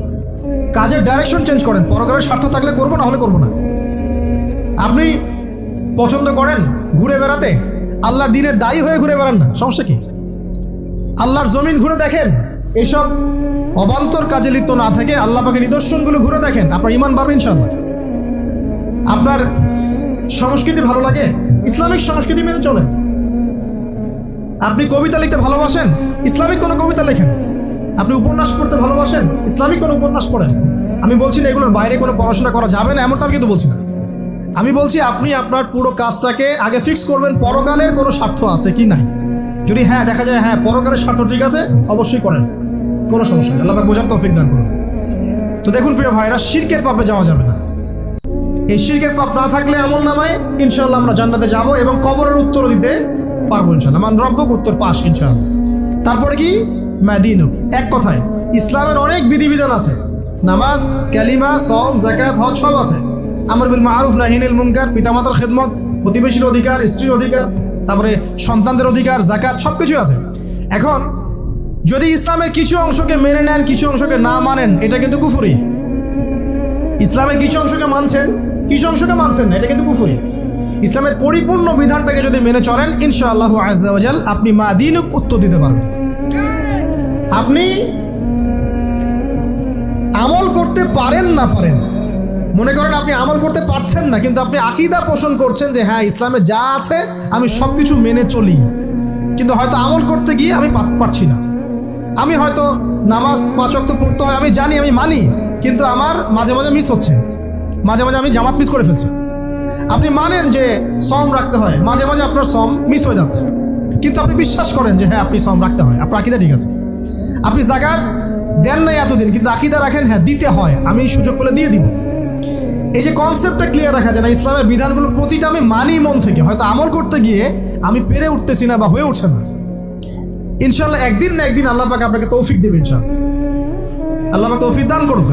কাজের ডাইরেকশন চেঞ্জ করেন। পরকালের স্বার্থ থাকলে করবো, না হলে করবো না। আপনি পছন্দ করেন ঘুরে বেড়াতে, আল্লাহর দিনের দায়ী হয়ে ঘুরে বেড়ান না, সমস্যা কি? আল্লাহর জমিন ঘুরে দেখেন, এসব অবান্তর কাজে লিপ্ত না থেকে আল্লাহ পাকের নিদর্শনগুলো ঘুরে দেখেন, আপনার ইমান বাড়বে ইনশাআল্লাহ। আপনার সংস্কৃতি ভালো লাগে, ইসলামিক সংস্কৃতি মেনে চলেন। আপনি কবিতা লিখতে ভালোবাসেন, ইসলামিক কোনো কবিতা লেখেন। আপনি উপন্যাস পড়তে ভালোবাসেন, ইসলামিক কোনো উপন্যাস পড়েন। আমি বলছি না এগুলোর বাইরে কোনো পড়াশোনা করা যাবে না, এমনটা আমি কিন্তু বলছি না। আমি বলছি আপনি আপনার পুরো কাজটাকে আগে ফিক্স করবেন, পরকালের কোনো স্বার্থ আছে কি নাই। যদি হ্যাঁ দেখা যায় হ্যাঁ পরকালের স্বার্থ ঠিক আছে, অবশ্যই করেন, কোনো সমস্যা নেই। আল্লাহ পাক বোঝার তৌফিক দান করুন। তো দেখুন প্রিয় ভাইরা, শিরকের পাপে যাওয়া যাবে না। এই শিরকের পাপ না থাকলে আমল নামায় ইনশাআল্লাহ আমরা জান্নাতে যাব এবং কবরের উত্তর দিতে পারবো ইনশাআল্লাহ। মান রব্বুক উত্তর পাস ইনশাআল্লাহ। তারপরে কি? মাদিনু। এক কথায় ইসলামের অনেক বিধিবিধান আছে, নামাজ, কালিমা, সওম, যাকাত, হজ সব আছে। আমর বিল মারুফ, নাহি আনিল মুনকার, পিতামাতার খেদমত, প্রতিবেশীর অধিকার, স্ত্রীর অধিকার, তারপরে সন্তানদের অধিকার, যাকাত, সব কিছুই আছে। এখন যদি ইসলামের কিছু অংশকে মেনে নেন, কিছু অংশকে না মানেন, এটা কিন্তু কুফরি। ইসলামের কিছু অংশকে মানছেন, কিছু অংশকে মানছেন না, এটা কিন্তু কুফরি। ইসলামের পরিপূর্ণ বিধানটাকে যদি মেনে চলেন, ইনশাআল্লাহু আযজা ওয়া জাল আপনি মাদিনুক উত্তর দিতে পারবেন। আপনি আমল করতে পারেন না পারেন, মনে করেন আপনি আমল করতে পারছেন না, কিন্তু আপনি আকীদা পোষণ করছেন যে হ্যাঁ ইসলামে যা আছে আমি সব কিছু মেনে চলি, কিন্তু হয়তো আমল করতে গিয়ে আমি পারছি না। আমি হয়তো নামাজ 5 ওয়াক্ত পড়তে হয়, আমি জানি, আমি মানি, কিন্তু আমার মাঝে মাঝে মিস হচ্ছে, মাঝে মাঝে আমি জামাত মিস করে ফেলছি। আপনি মানেন যে সম রাখতে হয়, মাঝে মাঝে আপনার সম মিস হয়ে যাচ্ছে, কিন্তু আপনি বিশ্বাস করেন যে হ্যাঁ আপনি সম রাখতে হয়, আপনার আকীদা ঠিক আছে। আপনি যাকাত দেন নাই এতদিন, কিন্তু আকীদা রাখেন হ্যাঁ দিতে হয়, আমি সুযোগ পেলে দিয়ে দিব। এই যে কনসেপ্টটা ক্লিয়ার রাখা যায় না, ইসলামের বিধানগুলো প্রতিটা আমি মানি মন থেকে, হয়তো আমল করতে গিয়ে আমি পেরে উঠতেছি না বা হয়ে উঠছে না। ইনশাল্লাহ একদিন না একদিন আল্লাহ পাক আপনাকে তৌফিক দেবে, ইনশাআল্লাহ আল্লাহ পাক তৌফিক দান করুক।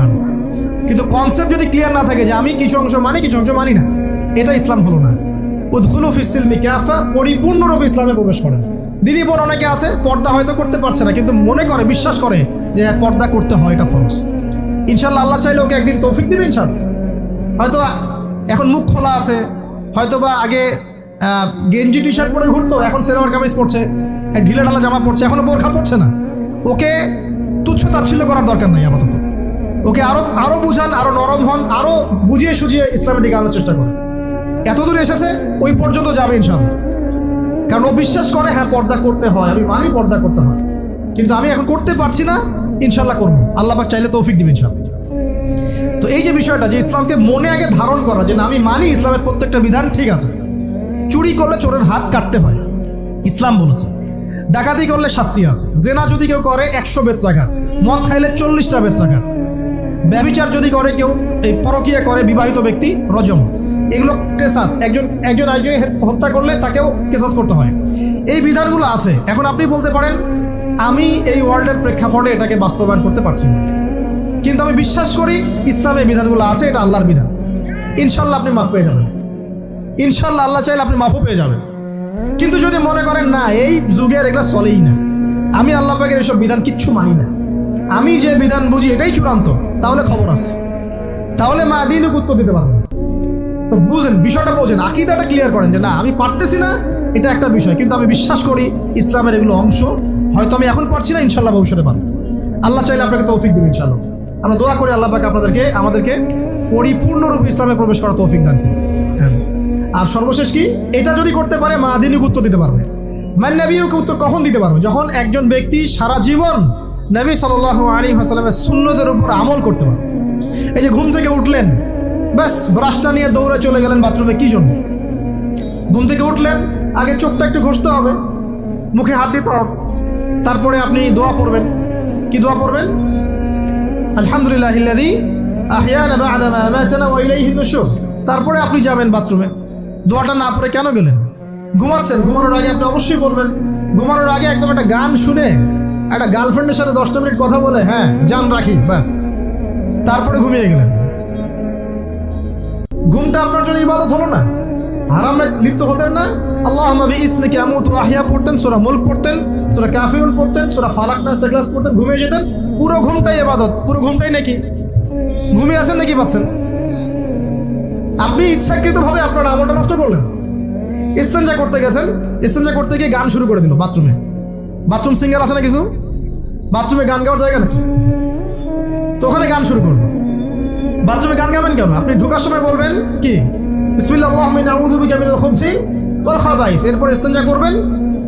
কিন্তু কনসেপ্ট যদি ক্লিয়ার না থাকে যে আমি কিছু অংশ মানি কিছু অংশ মানি না, এটা ইসলাম হলো না। উদখুলু ফিস সিলমি কাফা, পরিপূর্ণরূপে ইসলামে প্রবেশ করেন। দিনই বোন অনেকে আছে পর্দা হয়তো করতে পারছে না, কিন্তু মনে করে, বিশ্বাস করে যে পর্দা করতে হয়, এটা ফরজ। ইনশাল্লাহ আল্লাহ চাইলে ওকে একদিন তৌফিক দিবে ইনশাআল্লাহ। হয়তো এখন মুখ খোলা আছে, হয়তো বা আগে গেঞ্জি টি শার্ট পরে ঘুরতো, এখন সেলোয়ার কামিজ পরছে, ঢিলে ঢালা জামা পরছে, এখনো বোরখা পরছে না। ওকে তুচ্ছ তাচ্ছিল্য করার দরকার নাই আপাতত। ওকে আরো বুঝান, আরো নরম হন, আরো বুঝিয়ে সুঝিয়ে ইসলামের দিকে আনার চেষ্টা করেন। এতদূর এসেছে, ওই পর্যন্ত যাবে ইনশাআল্লাহ। কারণ ও বিশ্বাস করে হ্যাঁ পর্দা করতে হয়, আমি মানি পর্দা করতে হয়, কিন্তু আমি এখন করতে পারছি না, ইনশাল্লাহ করবো, আল্লাহ পাক চাইলে তৌফিক দিবেন ইনশাআল্লাহ। তো এই যে বিষয়টা, যে ইসলামকে মনে আগে ধারণ করা, যে না আমি মানি ইসলামের প্রত্যেকটা বিধান ঠিক আছে। চুরি করলে চোরের হাত কাটতে হয়, ইসলাম বলেছে। ডাকাতি করলে শাস্তি আছে। জেনা যদি কেউ করে 100 বেত্রাঘাত, মদ খাইলে 40টা বেত্রাঘাত, ব্যভিচার যদি করে কেউ, এই পরকীয়া করে বিবাহিত ব্যক্তি, রজম। এগুলো কেসাস, একজন হত্যা করলে তাকেও কেসাস করতে হয়। এই বিধানগুলো আছে। এখন আপনি বলতে পারেন আমি এই ওয়ার্ল্ডের প্রেক্ষাপটে এটাকে বাস্তবায়ন করতে পারছি না, কিন্তু আমি বিশ্বাস করি ইসলামের বিধানগুলো আছে, এটা আল্লাহর বিধান। ইনশাল্লাহ আপনি মাফ পেয়ে যাবেন, ইনশাল্লাহ আল্লাহ চাইলে আপনি মাফও পেয়ে যাবেন। কিন্তু যদি মনে করেন না এই যুগের এগুলো চলেই না, আমি আল্লাহ পাকের এসব বিধান কিচ্ছু মানি না, আমি যে বিধান বুঝি এটাই চূড়ান্ত, তাহলে খবর আছে, তাহলে মা দিনও উত্তর দিতে পারবেন। তো বুঝেন, বিষয়টা বোঝেন, আকীদাটা ক্লিয়ার করেন যে না আমি পারতেছি না, এটা একটা বিষয়, কিন্তু আমি বিশ্বাস করি ইসলামের এগুলো অংশ, হয়তো আমি এখন পারছি না, ইনশাল্লাহ ভবিষ্যতে পারবো। আল্লাহ চাইলে আপনাকে তৌফিক দিবেন ইনশাআল্লাহ। আমরা দোয়া করি আল্লাহ পাক আমাদেরকে পরিপূর্ণরূপে ইসলামে প্রবেশ করা তৌফিক দান করুন। আর সর্বশেষ কি, এটা যদি করতে পারে মা দিনই উত্তর দিতে পারবে। নবীকে উত্তর কখন দিতে পারবে? যখন একজন ব্যক্তি সারা জীবন নবী সাল্লাল্লাহু আলাইহি ওয়াসাল্লামের সুন্নতের উপর আমল করতে পারবে। এই যে ঘুম থেকে উঠলেন, ব্যাস ব্রাশটা নিয়ে দৌড়ে চলে গেলেন বাথরুমে, কি জন্য? ঘুম থেকে উঠলেন, আগে চোখটা একটু ঘষতে হবে, মুখে হাত দিতে হবে, তারপরে আপনি দোয়া পড়বেন। কি দোয়া পড়বেন? আলহামদুলিল্লাহিল্লাযী আহইয়ানা বা'দা মা আমাতানা ওয়া ইলাইহিন নুশুর। তারপরে আপনি যাবেন বাথরুমে। দোয়াটা না পড়ে কেন গেলেন? ঘুমাচ্ছেন, ঘুমানোর আগে আপনি অবশ্যই বলবেন। ঘুমানোর আগে একদম একটা গান শুনে, একটা গার্লফ্রেন্ডের সাথে 10টা মিনিট কথা বলে হ্যাঁ জান রাখি, ব্যাস, তারপরে ঘুমিয়ে গেলেন। ঘুমটা আপনার জন্য ইবাদত হলো না? হারামে লিপ্ত হতেন না? আল্লাহুম্মা বিইসমিকা আমুতু ওয়া আহইয়া পড়তেন, সূরা মুলক পড়তেন, সূরা কাফিরুন পড়তেন, সূরা ফালাক নাস ইখলাস পড়তেন, ঘুমিয়ে যেতেন। পুরো ঘুমটাই ইবাদত, পুরো ঘুমটাই নাকি ঘুমিয়ে আছেন নাকি পাচ্ছেন? আপনি ইচ্ছাকৃতভাবে আপনার আমলটা নষ্ট করলেন। ইস্তেঞ্জা করতে গেছেন, ইস্তেঞ্জা করতে গিয়ে গান শুরু করে দিল বাথরুমে। বাথরুম সিঙ্গার আছে না কিছু? বাথরুমে গান গাওয়ার জায়গা নাকি? তো ওখানে গান শুরু করবো। বাথরুমে গান গাবেন কেন? আপনি ঢোকার সময় বলবেন কি, বিসমিল্লাহ আল্লাহুম্মা ইন্নী আউযু বিকা মিনাল খুবসি ওয়াল খাবাইস। এরপর ইস্তেঞ্জা করবেন,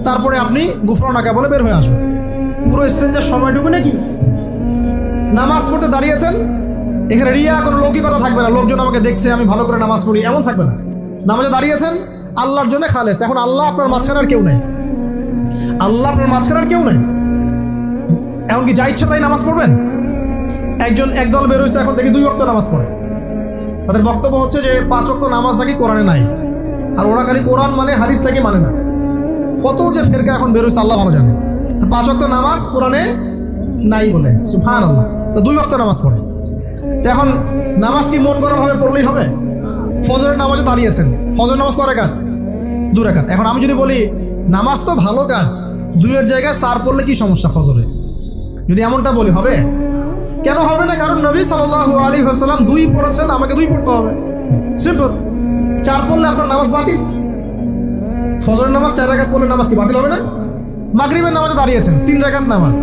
তারপরে আপনি গুফরানাকা বলে বের হয়ে আসবেন। পুরো ইস্তেঞ্জার সময়টুকু নাকি? নামাজ পড়তে দাঁড়িয়েছেন, এখানে রিয়া কোনো লৌকিকতা থাকবে না, লোকজন আমাকে দেখছে আমি ভালো করে নামাজ পড়ি, এমন থাকবে না। নামাজে দাঁড়িয়েছেন আল্লাহর জন্য খালেস। এখন আল্লাহ আপনার মাঝখানে আর কেউ নাই, আল্লাহ আপনার মাঝখানে আর কেউ নাই। এখন কি যা ইচ্ছা তাই নামাজ পড়বেন? একদল বের হয়েছে, এখন দেখি 2 ওয়াক্ত নামাজ পড়ে। তাদের বক্তব্য হচ্ছে যে 5 ওয়াক্ত নামাজ নাকি কোরআনে নাই, আর ওরা খালি কোরআন মানে হাদিস থেকে মানে না। কত যে ফেরকা এখন বের হয়েছে আল্লাহ ভালো জানে। তো 5 ওয়াক্ত নামাজ কোরআনে নাই বলে, সুবহানাল্লাহ। তো 2 ওয়াক্ত নামাজ পড়ে। তো এখন নামাজ কি মন গড়া ভাবে পড়লেই হবে? ফজরের নামাজে দাঁড়িয়েছেন, ফজর নামাজ কয় রাকাত? 2 রাকাত। এখন আমি যদি বলি নামাজ তো ভালো কাজ, 2-এর জায়গায় 4 পড়লে কি সমস্যা ফজরে? যদি এমনটা বলি হবে? কেন হবে না? কারণ নবী সাল্লাল্লাহু আলাইহি ওয়াসাল্লাম 2 পড়েছেন, আমাকে 2 পড়তে হবে, সিম্পল। 4 পড়লে আপনার নামাজ বাতিল। ফজরের নামাজ 4 রাকাত পড়লে নামাজ কি বাতিল হবে না? মাগরিবের নামাজে দাঁড়িয়েছেন, 3 রাকাত নামাজ,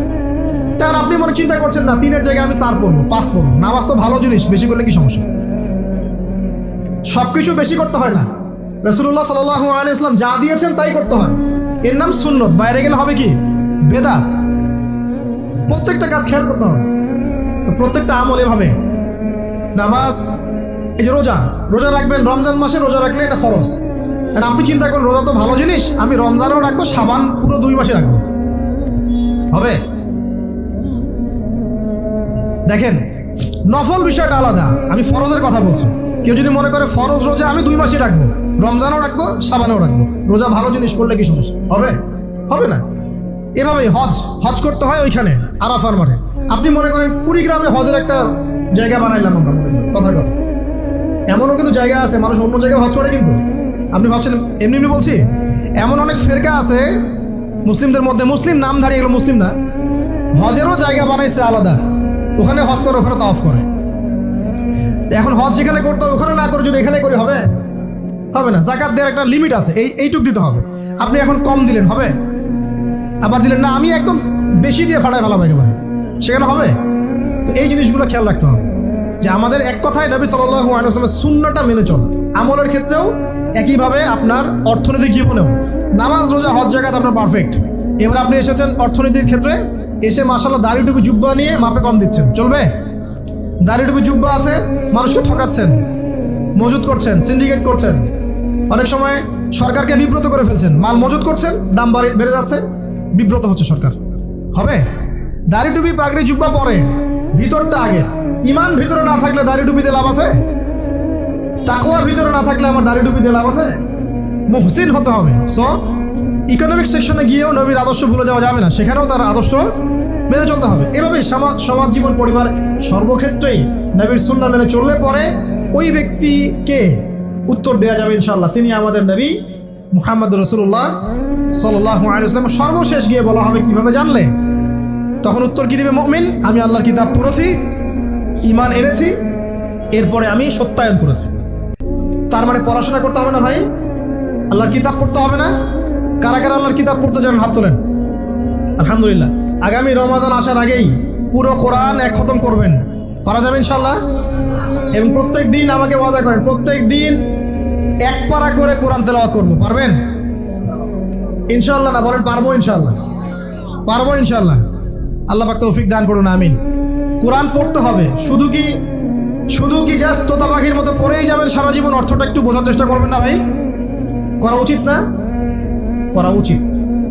তাহলে আপনি মনে চিন্তা করছেন না 3-এর জায়গায় আমি 4 পড়বো, 5 পড়বো। নামাজ তো ভালো জিনিস, বেশি করলে কি সমস্যা? সবকিছু বেশি করতে হয় না। রাসূলুল্লাহ সাল্লাল্লাহু আলাইহি ওয়াসাল্লাম যা দিয়েছেন তাই করতে হয়। এর নাম সুন্নত, বাইরে গেলে হবে কি বেদাত। প্রত্যেকটা কাজ খেয়াল করতে হবে। তো প্রত্যেকটা আমল এভাবে, নামাজ, এই যে রোজা, রোজা রাখবেন রমজান মাসে, রোজা রাখলে এটা ফরজ। আর আপনি চিন্তা করেন রোজা তো ভালো জিনিস, আমি রমজানও রাখবো, সাবান পুরো 2 মাসে রাখবো, হবে? দেখেন নফল বিষয়টা আলাদা, আমি ফরজের কথা বলছি। কেউ যদি মনে করে ফরজ রোজা আমি 2 মাসে রাখবো, রমজানও রাখবো, সাবানও রাখবো, রোজা ভালো জিনিস করলে কি সমস্যা হবে? হবে না। এভাবেই হজ করতে হয় ওইখানে আরাফার মাঠে। আপনি মনে করেন কুড়িগ্রামে হজের একটা জায়গা বানাইলাম আমরা, কথার কথা, এমনও কিন্তু জায়গা আছে মানুষ অন্য জায়গায় হজ করে, কিন্তু আপনি ভাবছেন এমনি এমনি বলছি, এমন অনেক ফেরকা আছে মুসলিমদের মধ্যে, মুসলিম নামধারী, এগুলো মুসলিম না, হজেরও জায়গা বানাইছে আলাদা, ওখানে হজ করে, ওখানে তাওয়াফ করে। এখন হজ যেখানে করতে হবে ওখানে না করে যদি এখানে করে হবে? হবে না। যাকাত দেওয়ার একটা লিমিট আছে, এইটুক দিতে হবে। আপনি এখন কম দিলেন, হবে? আবার দিলেন না আমি একদম বেশি দিয়ে ফাটায় ফেলাবো একেবারে, সেখানে হবে? তো এই জিনিসগুলো খেয়াল রাখতে হবে যে আমাদের এক কথায় নবী সাল্লাল্লাহু আলাইহি ওয়াসাল্লামের সুন্নাহটা মেনে চলা। আমলের ক্ষেত্রেও একইভাবে, আপনার অর্থনৈতিক জীবনেও, নামাজ রোজা হজ জাকাত আপনার পারফেক্ট। এবার আপনি এসেছেন অর্থনীতির ক্ষেত্রে, এসে মাশাআল্লাহ দাড়ি টুপি জুব্বা নিয়ে মাপে কম দিচ্ছেন, চলবে? দাড়ি টুপি জুব্বা আছে, মানুষকে ঠকাচ্ছেন, মজুত করছেন, সিন্ডিকেট করছেন, অনেক সময় সরকারকে বিব্রত করে ফেলছেন, মাল মজুত করছেন, দাম বেড়ে যাচ্ছে, বিব্রত হচ্ছে সরকার, হবে? দাড়ি টুপি পাগড়ি জুব্বা পরে, ভিতরটা আগে। ইমান ভিতরে না থাকলে দাড়ি টুপিতে লাভ আছে? তাকওয়ার ভিতরে না থাকলে আমার দাড়ি টুপিতে লাভ আছে? মুহসিন হতে হবে। সো ইকোনমিক সেকশনে গিয়েও নবীর আদর্শ ভুলে যাওয়া যাবে না, সেখানেও তার আদর্শ মেনে চলতে হবে। এভাবেই সমাজ জীবন পরিবার সর্বক্ষেত্রেই নবীর সুন্নাহ মেনে চললে পরে ওই ব্যক্তিকে উত্তর দেওয়া যাবে ইনশাআল্লাহ, তিনি আমাদের নবী মুহাম্মদ রাসূলুল্লাহ সাল্লাল্লাহু আলাইহি ওয়াসাল্লাম। সর্বশেষ গিয়ে বলা হবে কিভাবে জানলে? তখন উত্তর কি দিবে মুমিন? আমি আল্লাহর কিতাব পড়েছি, ঈমান এনেছি, এরপরে আমি সত্যায়ন করেছি। তার মানে পড়াশোনা করতে হবে না ভাই, আল্লাহর কিতাব পড়তে হবে না? কারা কারা আল্লাহর কিতাব পড়তে জানেন হাত তোলেন। আলহামদুলিল্লাহ। আগামী রমজান আসার আগেই পুরো কোরআন এক খতম করবেন, পারা যাবে ইনশাআল্লাহ? এবং প্রত্যেক দিন আমাকে ওয়াদা করেন, প্রত্যেক দিন 1 পারা করে কোরআন তেলাওয়াত করবো, পারবেন ইনশাআল্লাহ? না বলেন পারবো ইনশাআল্লাহ? পারবো ইনশাআল্লাহ। আল্লাহ পাক তৌফিক দান করুন, আমিন। কোরআন পড়তে হবে, শুধু কি জাস্ট তোতা পাখির মতো পড়েই যাবেন সারা জীবন? অর্থটা একটু বোঝার চেষ্টা করবেন না ভাই? করা উচিত না? করা উচিত।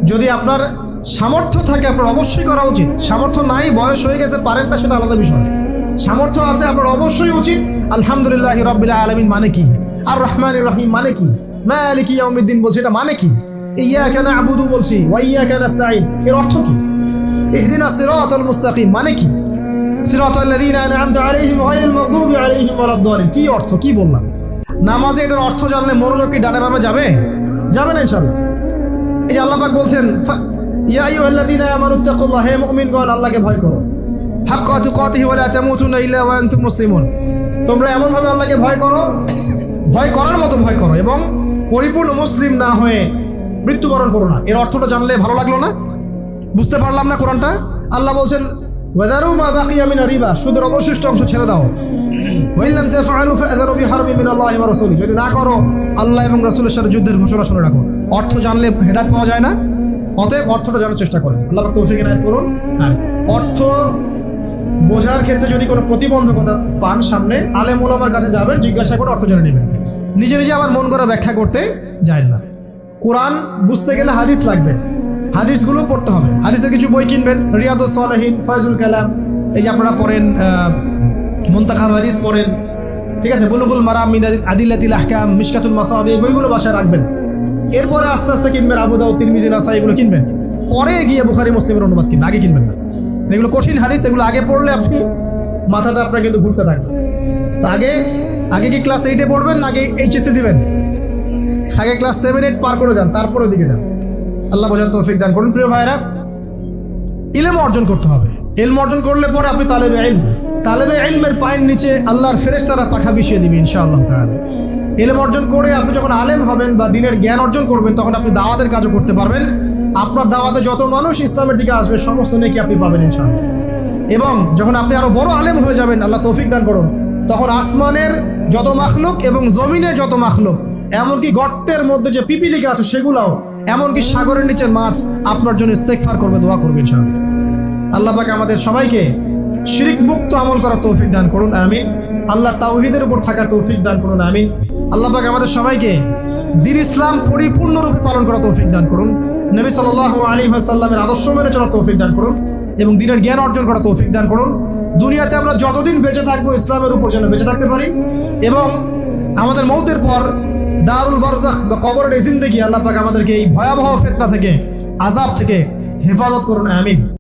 যদি আপনার সামর্থ্য থাকে আপনার অবশ্যই করা উচিত। সামর্থ্য নাই, বয়স হয়ে গেছে, পারেন না, সেটা আলাদা বিষয়। সামর্থ্য আছে আপনার অবশ্যই উচিত। আলহামদুলিল্লাহি রাব্বিল আলামিন মানে কি? আর রহমানির রহিম মানে কি? মালিকি ইয়াউমিদ্দিন বলছি, এটা মানে কি? ইয়াকা না'বুদু বলছি, ওয়া ইয়াকা নাস্তাঈন, এর অর্থ কি? ইহদিনাস সিরাতাল মুস্তাকিম মানে কি? সিরাতাল্লাযীনা আন'আমতা আলাইহিম গায়রিল মাগদুবি আলাইহিম ওয়ালাদ-দালিন, কি অর্থ, কি বললাম? নামাজে এটার অর্থ জানলে মনোযোগ কি ডানে বামে যাবে? যাবে না ইনশাআল্লাহ। এই যে আল্লাহ পাক বলছেন, ইয়া আইয়ুহাল্লাযীনা আমানুত্তাকুল্লাহ, হে মুমিনগণ আল্লাহকে ভয় করো, হাক্কা তুকাতিহি ওয়া লা তামুতুন্না ইল্লা ওয়া আনতুম মুসলিমুন, তোমরা এমনভাবে আল্লাহকে ভয় করো, ভয় করার মতো ভয় করো, এবং পরিপূর্ণ মুসলিম না হয়ে মৃত্যুবরণ করো না। এর অর্থটা জানলে ভালো লাগলো না? বুঝতে পারলাম না কোরআনটা? আল্লাহ বলছেন ওয়াযারু মা বাকিয়া মিনার রিবা, সুদের অবশিষ্ট অংশ ছেড়ে দাও। ওয়া ইল্লাম তাফআলু ফাআযারু বিহারবিন মিনাল্লাহি ওয়া রাসূলিহি, যদি না করো আল্লাহ এবং রাসূলের সাথে যুদ্ধের ঘোষণা শুনে রাখো। অর্থ জানলে হেদায়েত পাওয়া যায় না? অতএব অর্থটা জানার চেষ্টা করেন। আল্লাহ পাক তৌফিক এনায়েত করুন। হ্যাঁ, অর্থ বোঝার ক্ষেত্রে যদি কোনো প্রতিবন্ধকতা পান সামনে, আলেম ওলামার কাছে যাবেন, জিজ্ঞাসা করে অর্থ জেনে নেবেন। নিজে নিজে আবার মন করে ব্যাখ্যা করতে যায় না। কোরআন বুঝতে গেলে হাদিস লাগবে, হাদিসগুলো পড়তে হবে। হাদিসের কিছু বই কিনবেন, রিয়াদুস সালেহিন, ফয়জুল কালাম, এই যে আপনারা পড়েন, মুনতাখাব হাদিস পড়েন, ঠিক আছে, বুলুগুল মারাম মিন আদিল্লাতিল আহকাম, মিশকাতুল মাসাবি, এই বইগুলো বাসায় রাখবেন। এরপরে আস্তে আস্তে কিনবেন আবু দাউদ, তিরমিজি, নাসাই, এগুলো কিনবেন। পরে গিয়ে বুখারী মুসলিমের অনুবাদ কিনবেন, আগে কিনবেন না। এগুলো কঠিন হাদিস, এগুলো আগে পড়লে আপনি মাথাটা আপনার কিন্তু ঘুরতে থাকবে। তো আগে কি ক্লাস 8-এ পড়বেন, আগে এইচএসসি দিবেন? আগে ক্লাস 7-8 পার করে যান, তারপরে দিকে যান। আল্লাহ বোঝার তৌফিক দান করুন। প্রিয় ভাইরা, ইলম অর্জন করতে হবে। ইলম অর্জন করলে পরে আপনি তালেবে ইলম, তালেবে ইলমের পায়ের নিচে আল্লাহর ফেরেশতারা পাখা বিছিয়ে দিবে ইনশাআল্লাহ তাআলা। ইলম অর্জন করে আপনি যখন আলেম হবেন বা দ্বীনের জ্ঞান অর্জন করবেন, তখন আপনি দাওয়াতের কাজও করতে পারবেন। আপনার দাওয়াতে যত মানুষ ইসলামের দিকে আসবে সমস্ত নেকি আপনি পাবেন ইনশাআল্লাহ। এবং যখন আপনি আরো বড় আলেম হয়ে যাবেন, আল্লাহ তৌফিক দান করুন, তখন আসমানের যত মাখলুক এবং জমিনের যত মাখলুক, এমনকি গর্তের মধ্যে যে পিপিলিকা আছে সেগুলাও এমনকি সাগরের নিচের মাছ আপনার জন্য ইস্তেগফার করবে, দোয়া করবে ইনশাআল্লাহ। আল্লাহ পাক আমাদের সবাইকে শিরক মুক্ত আমল করার তৌফিক দান করুন, আমিন। আল্লাহ তাওহীদের উপর থাকার তৌফিক দান করুন, আমিন। আল্লাহ পাক আমাদের সবাইকে দ্বীন ইসলাম পরিপূর্ণরূপে পালন করার তৌফিক দান করুন, নবী সাল্লাল্লাহু আলাইহি ওয়াসাল্লামের আদর্শ মেনে চলার তৌফিক দান করুন এবং দ্বীনের জ্ঞান অর্জন করার তৌফিক দান করুন। দুনিয়াতে আমরা যতদিন বেঁচে থাকবো ইসলামের উপর যেন বেঁচে থাকতে পারি এবং আমাদের মৌতের পর দারুল বারজাখ বা কবরের জিন্দেগি আল্লাহ পাক আমাদেরকে এই ভয়াবহ ফিতনা থেকে, আযাব থেকে হেফাজত করুন, আমিন।